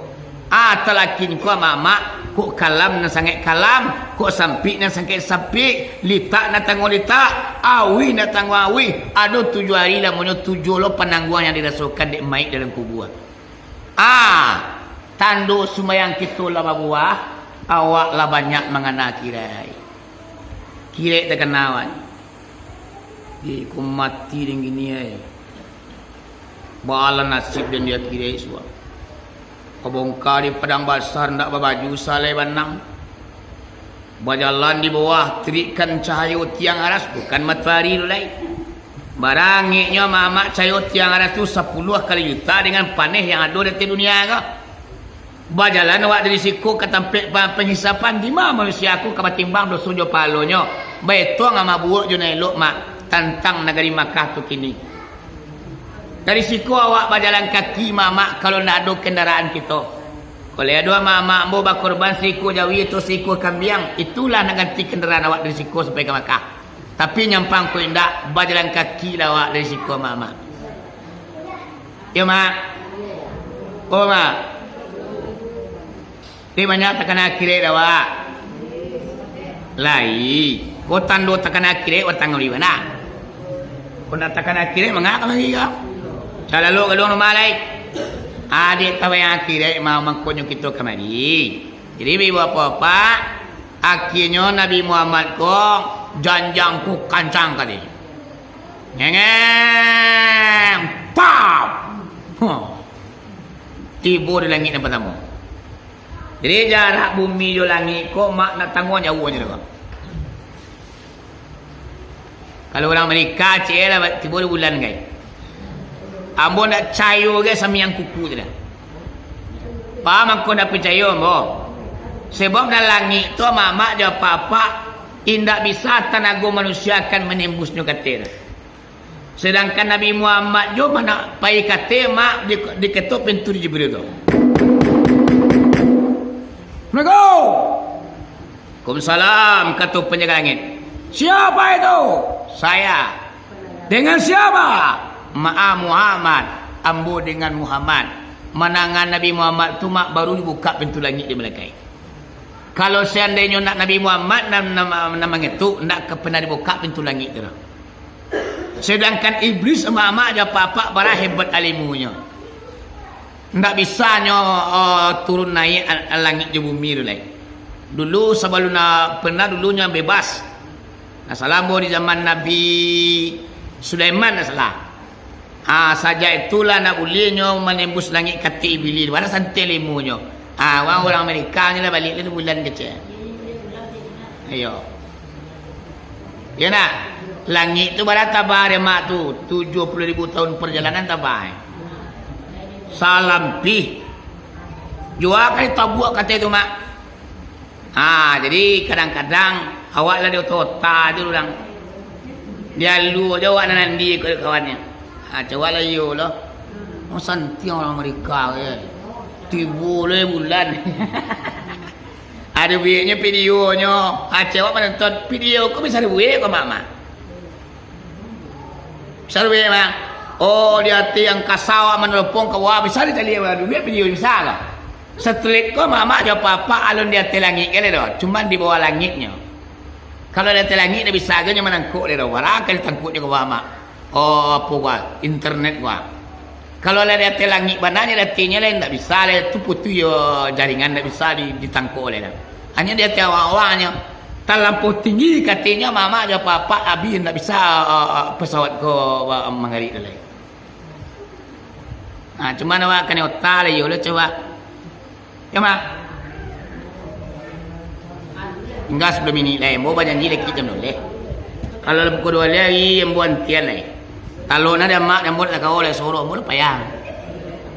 Talakin ko mama, kok kalam na sangat kalam, kok sampik na sangat sampik, litak na tanggung litak, awi na tanggung awi. Ada 7 hari namanya 7 lo penangguhan yang dirasakan dek maik dalam kubur. Tando sumayang kita lama buah, awak lah banyak mengena kirai. Kirai tak kenawan. Ku mati dengan gini ay. Bala nasib dan dia kirai suam. Kebongkar di padang basar ndak berbaju salai banang. Berjalan di bawah terikan cahaya tiang aras bukan matahari dulai. Barangnya mama cahaya tiang aras tu 10 kali juta dengan panih yang ada di dunia ke. Berjalan awak dari siku ke tempat penghisapan di mana manusia aku ke batimbang dosa jo palonya. Betul ngama buat jo elok mak tantang negeri Makkah tu kini. Dari siku awak berjalan kaki mama kalau nak ada kendaraan kita. Kalau ada mama mau berkorban siku jawi itu siku kambiang, itulah nak ganti kendaraan awak dari siku sampai ke Makkah. Tapi nyampang ko indak berjalan kaki lah awak dari siku mama. Ya mak. Oh mak. Di mana takkan akhirnya awak? Lai. Ko tando takkan akhirnya watang di mana? Ko nak takkan akhirnya mengapa lagi ya? Kalau kalau malai, adik tahu yang akhirnya mau mengkunjung kita kemari. Jadi ibu apa-apa, akhirnya Nabi Muhammad kong janjang ku kancang kali. Ngeng, pam, tiba di langit yang pertama. Jadi jarak bumi di langit kok mak nak tanggung jauhnya tu. Kalau orang Amerika cik lah tiba di bulan guys. Ambo nak cayo ke sama yang kuku tu dah. Paham aku nak percaya ambo. Sebab dalam langit tu mak dia papa indak bisa tenaga manusia akan menembusnya kata. Sedangkan Nabi Muhammad jo mana pai kata mak diketuk pintu di Jibril tu. Waalaikumsalam kata penjaga langit. Siapa itu? Saya. Dengan siapa? Ma'a Muhammad, ambo dengan Muhammad. Menangan Nabi Muhammad tu mak baru dibuka pintu langit di Melaka. Kalau seandainya nak Nabi Muhammad nama itu nak pernah dibuka pintu langit tu. Sedangkan iblis sama mak dia papa barah hebat alimunya. Ndak bisanya turun naik langit di bumi dulu. Dulu sebelum pernah dulunya bebas. Nah, salambo di zaman Nabi Sulaiman salah. Saja itulah nak bolehnya menembus langit kata iblis. Mana santai lemunya. Orang Amerika ni lah balik itu bulan kecil. Ayo. Ya nak. Langit tu pada tabah dia mak tu 70,000 tahun perjalanan tabah. Salam pi. Jual kali tabuk kata itu mak. Jadi kadang-kadang awak lah dia total tu orang. Dia lu dia awak nanti ke kawannya. Coba lah yo lah. Santi orang Amerika ke. Tiba le bulan. Ada duitnya videonya. Cewek menonton video kok bisa ada duit kok mama. Bisa duit mah. Di hati yang kasawa menelpon ke wah bisa dicari duit video bisa lah. Setelah kok mama ada apa-apa alun di hati langit kali dah. Cuma di bawah langitnya. Kalau di hati langit dia bisa aja menangkuk dia dah. Warakal tangkuknya ke mama. Apa gua internet gua. Kalau ada di hati langit bananya hatinya lain tak bisa lah. Itu putu yo jaringan tak bisa ditangkuk oleh dah. Hanya di hati awak-awaknya. Terlampau tinggi katanya mama ada apa-apa habis tak bisa pesawat ko mengarik dah. Cuma awak kena otak lah yo lah coba. Ya mak. Enggak sebelum ini lah. Mau berjanji lagi jam dulu. Kalau pukul 2 lagi yang buat tian lah. Kalau ada mak yang buat kau oleh suruh mau payah.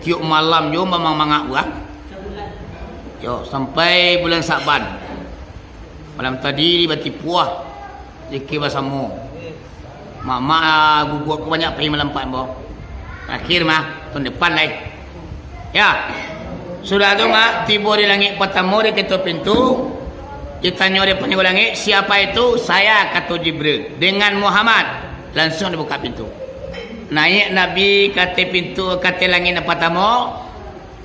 Tiuk malam jo memang mangak buang. Yo sampai bulan Saban. Malam tadi di Bati Puah. Zikir bersama. Mak guguk ke banyak pergi malam 4 boh. Akhir mah tahun depan lah. Ya. Sudah tu mak tiba di langit pertama dia ketuk pintu. Dia tanya dia punya langit, siapa itu? Saya, kata Jibril. Dengan Muhammad. Langsung dia buka pintu. Naik Nabi kata pintu, kata langit pertama.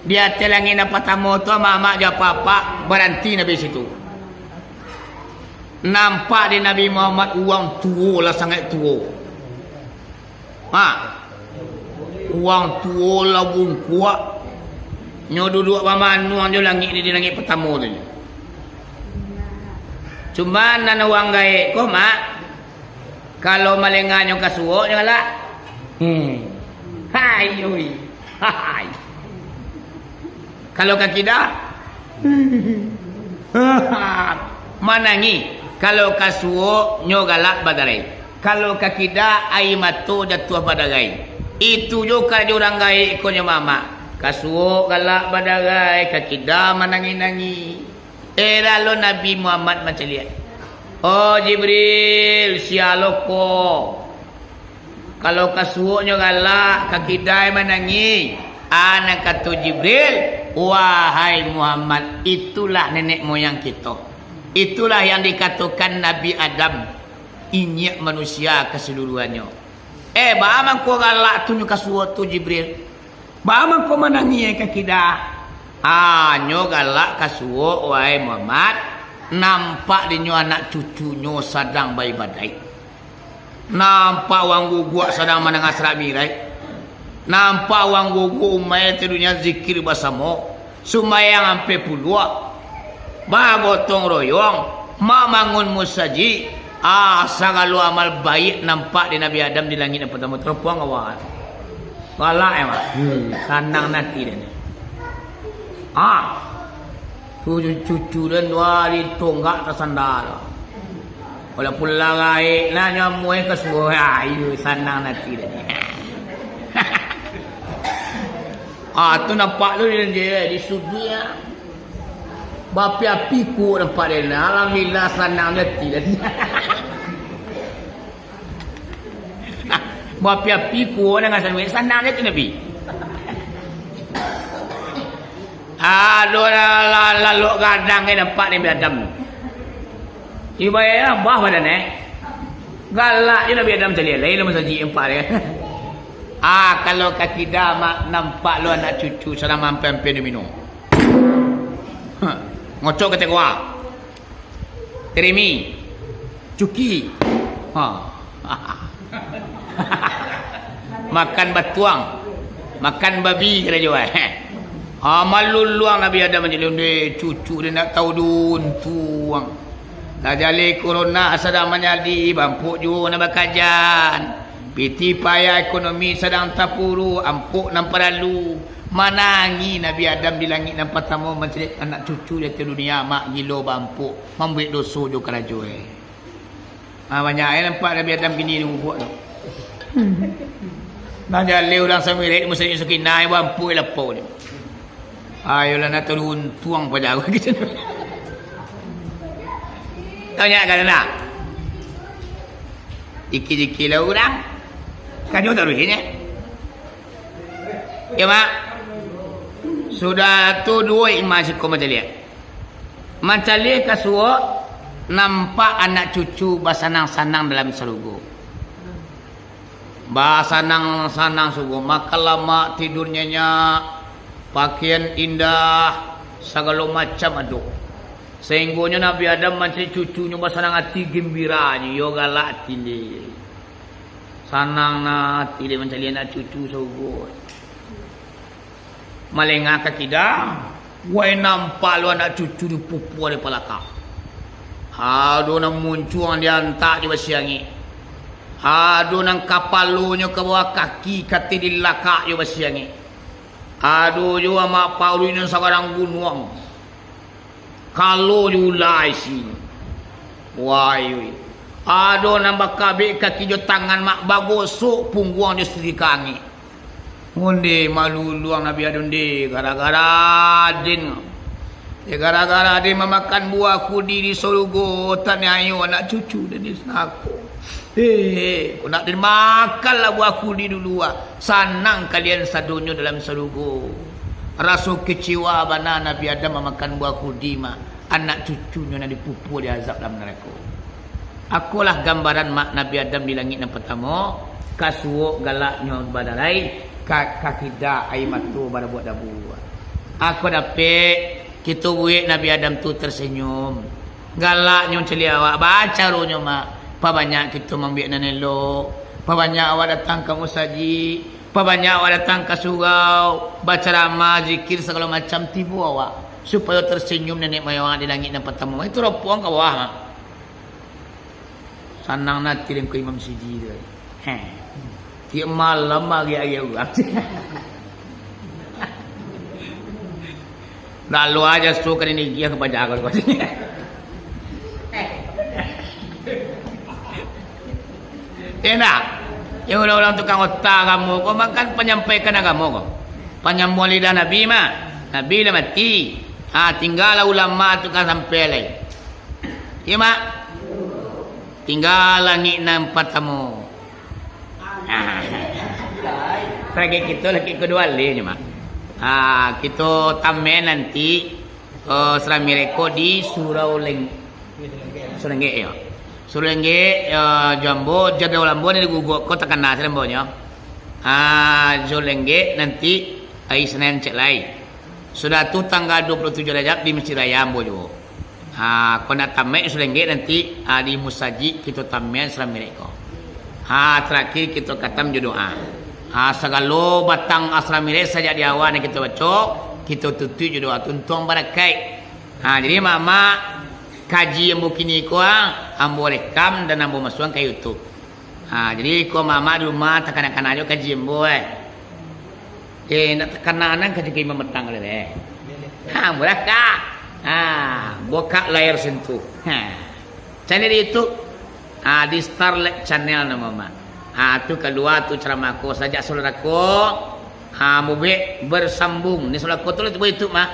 Dia kata langit pertama tu mak dia apa-apa. Berhenti Nabi situ. Nampak di Nabi Muhammad uang tua lah, sangat tua. Uang tua lah bungkuak. Nyo duduk pamanu dia langit di langit pertama tu. Cuma nana wang gaek ko mak. Kalau malenganyo kasuo nya lah. Hai oi. Hai. Kalau kakida manangi. Kalau kasuo nyo galak badarai. Kalau kakida ai matu jatuh badarai. Itu juga orang gaek ko nya mama. Kasuo galak badarai, kakida manangi-nangi. Lalu Nabi Muhammad macam lihat. Oh Jibril, sialoko. Kalau kasuuknya galak, kakidai menangi. Anak kata Jibril, wahai Muhammad, itulah nenek moyang kita. Itulah yang dikatakan Nabi Adam. Inyak manusia keseluruhannya. Bagaimana kau galak tunjuk kasuuk tu Jibril? Bagaimana kau menangi kakidai? Nyo galak kasuo wahai Muhammad, nampak dinyo anak cucunya sedang beribadah. Nampak wang guguk sedang menengah seramirai. Nampak wang guguk umay tidunya zikir bersama. Sumayang ampe puluh. Bagotong royong, mamangun musaji. Sagalu amal baik nampak di Nabi Adam di langit yang pertama terpuang awal. Galak emang. Sanang nanti dia. Cucu dan wali tonggak tersandar. Walaupun lagai nanya muai ke semua ayu sanang nanti dah. Tu nampak tu dia di sudutnya. Bapi api ku nampak dia. Alhamdulillah sanang nanti dah. Bapi api ku dengan sanang nanti Nabi. Lalu kadang ke nampak Nabi Adam. Ibaratnya bah badan galak je Nabi Adam sekali. Lain masa ji empat dia. Kalau kaki damak nampak lu anak cucu sedang mampu-mampu dia minum. Ngocok kata gua. Terimi. Cuki. Makan batuang. Makan babi kena jual. Maluluang Nabi Adam menjadi cucu dia nak tahu dun tuang. Dah jali corona sedang menjadi bampuk juga nak bakajan. Piti payah ekonomi sedang tapuru, ampuk nampak lalu. Manangi Nabi Adam di langit dan pertama mencari anak cucu dia ke dunia mak gilo bampuk. Membuat dosa juga kerajaan. Banyak nampak Nabi Adam gini dia buat tu. Nah jali orang samirik mesti sukinai bampuk lapau dia. Ayolah nak turun tuang pada aku gitu. Tanya kan nak? Iki-iki lah orang. Kan jauh taruh ini. Ya mak. Sudah tu dua imasi kau macam lihat. Macam lihat kasuo nampak anak cucu basanang-sanang dalam serugo. Basanang-sanang sugo. Maka lama tidurnya nyak. Pakaian indah, segala macam aduk. Sehinggonya Nabi Adam macam cucunya sanang hati gembiranya, yo galak hati dia. Sanang na hati dia macam dia nak cucu sogot. Malengah kaki dah, wai nampak lu anak cucu di pupu di palaka. Aduh nak muncul dia hantar di basiangi. Aduh nang kapal lu nya ke bawah kaki kati di lakak di basiangi. Aduh juga mak Paulu ini sekarang gunung. Kalau diulai sini. Wai. Aduh nambah kabik kaki jo tangan mak bagosok pungguang dia sedih kangi. Munde malu luang Nabi Adam de gara-gara din. Gara-gara dia memakan buah kudi di Solugo tanya ayo anak cucu dan di senaku. Kau nak dimakanlah buah kudi dulu. Sanang kalian sadonyo dalam serugo. Rasa kecewa bana Nabi Adam memakan buah kudi mak. Anak cucunya nak dipupu di azab dalam neraka. Akulah gambaran mak Nabi Adam di langit yang pertama. Kasuo galaknya badalai. Kakidah air matu pada buat dabu. Aku dapat kita buat Nabi Adam tu tersenyum. Galaknya celia awak baca rohnya mak. Pabanyak kita membiak nanelo. Pabanyak awak datang ke musaji. Pabanyak awak datang ke surau. Baca ramah, zikir segala macam tibu awak. Supaya tersenyum nenek moyang di langit dan pertama. Itu ropuang ke bawah. Sanang nanti dengan imam siji dia. Tiap malam bagi ayah orang. Lalu aja suka ini dia kepada aku. Enak. Yang orang-orang tukang otak kamu, kau makan penyampaikan agama kau. Penyambung lidah Nabi mah. Nabi dah mati. Tinggallah ulama tukang sampai lagi. Ya mak. Tinggal langit nampak tamu. Tragedi kita lagi kedua lagi mak. Kita tamen nanti Serami Reko di Surau Surengge ya. Surengge Jambo Jadau Lambo ni guguk kota kana Serembonya. Surengge nanti hari Senin cek lain. Sudah tu tanggal 27 Rajab di Masjid Raya Ambo juga. Kau nak tamek Surengge nanti di Musaji kita tamen Serami Reko. Terakhir kita katam doa. Segala batang Serami Reko saja di awal kita baca, kita tutup doa tuntung barakai. Jadi mama kaji yang begini ko ambo rekam dan ambo masukkan ke YouTube. Jadi ko mama di rumah tekan-tekan aja kaji ambo nak tekanan kaji ke memetang le. Beraka. Buka layar sentuh. Channel itu di Starlight Channel nama mama. Tu kedua tu ceramahku saja saudaraku. Mube bersambung. Ni saudaraku tu itu mah.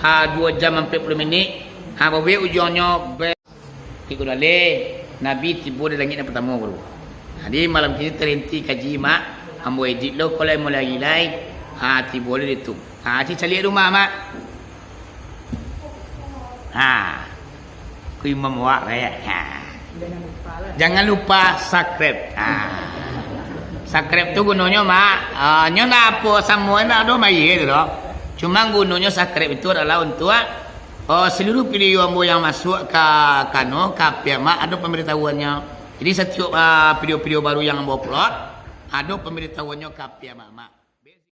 2 jam 40 minit. Mube ujungnya ikut le Nabi tiba di langit yang pertama bro. Jadi malam kita terhenti kaji mak. Ambo edit lo kalau mulai lagi tiba le itu. Cik cari rumah mak. Ku imam wak raya. Jangan lupa subscribe. Subscribe tu gunanya mak. Nyonya apa semua nak do mai tu. Cuma gunanya subscribe itu adalah untuk seluruh video ambo yang masuk ke kano ke mak ada pemberitahuannya. Jadi setiap video-video baru yang ambo upload ada pemberitahuannya ke mak.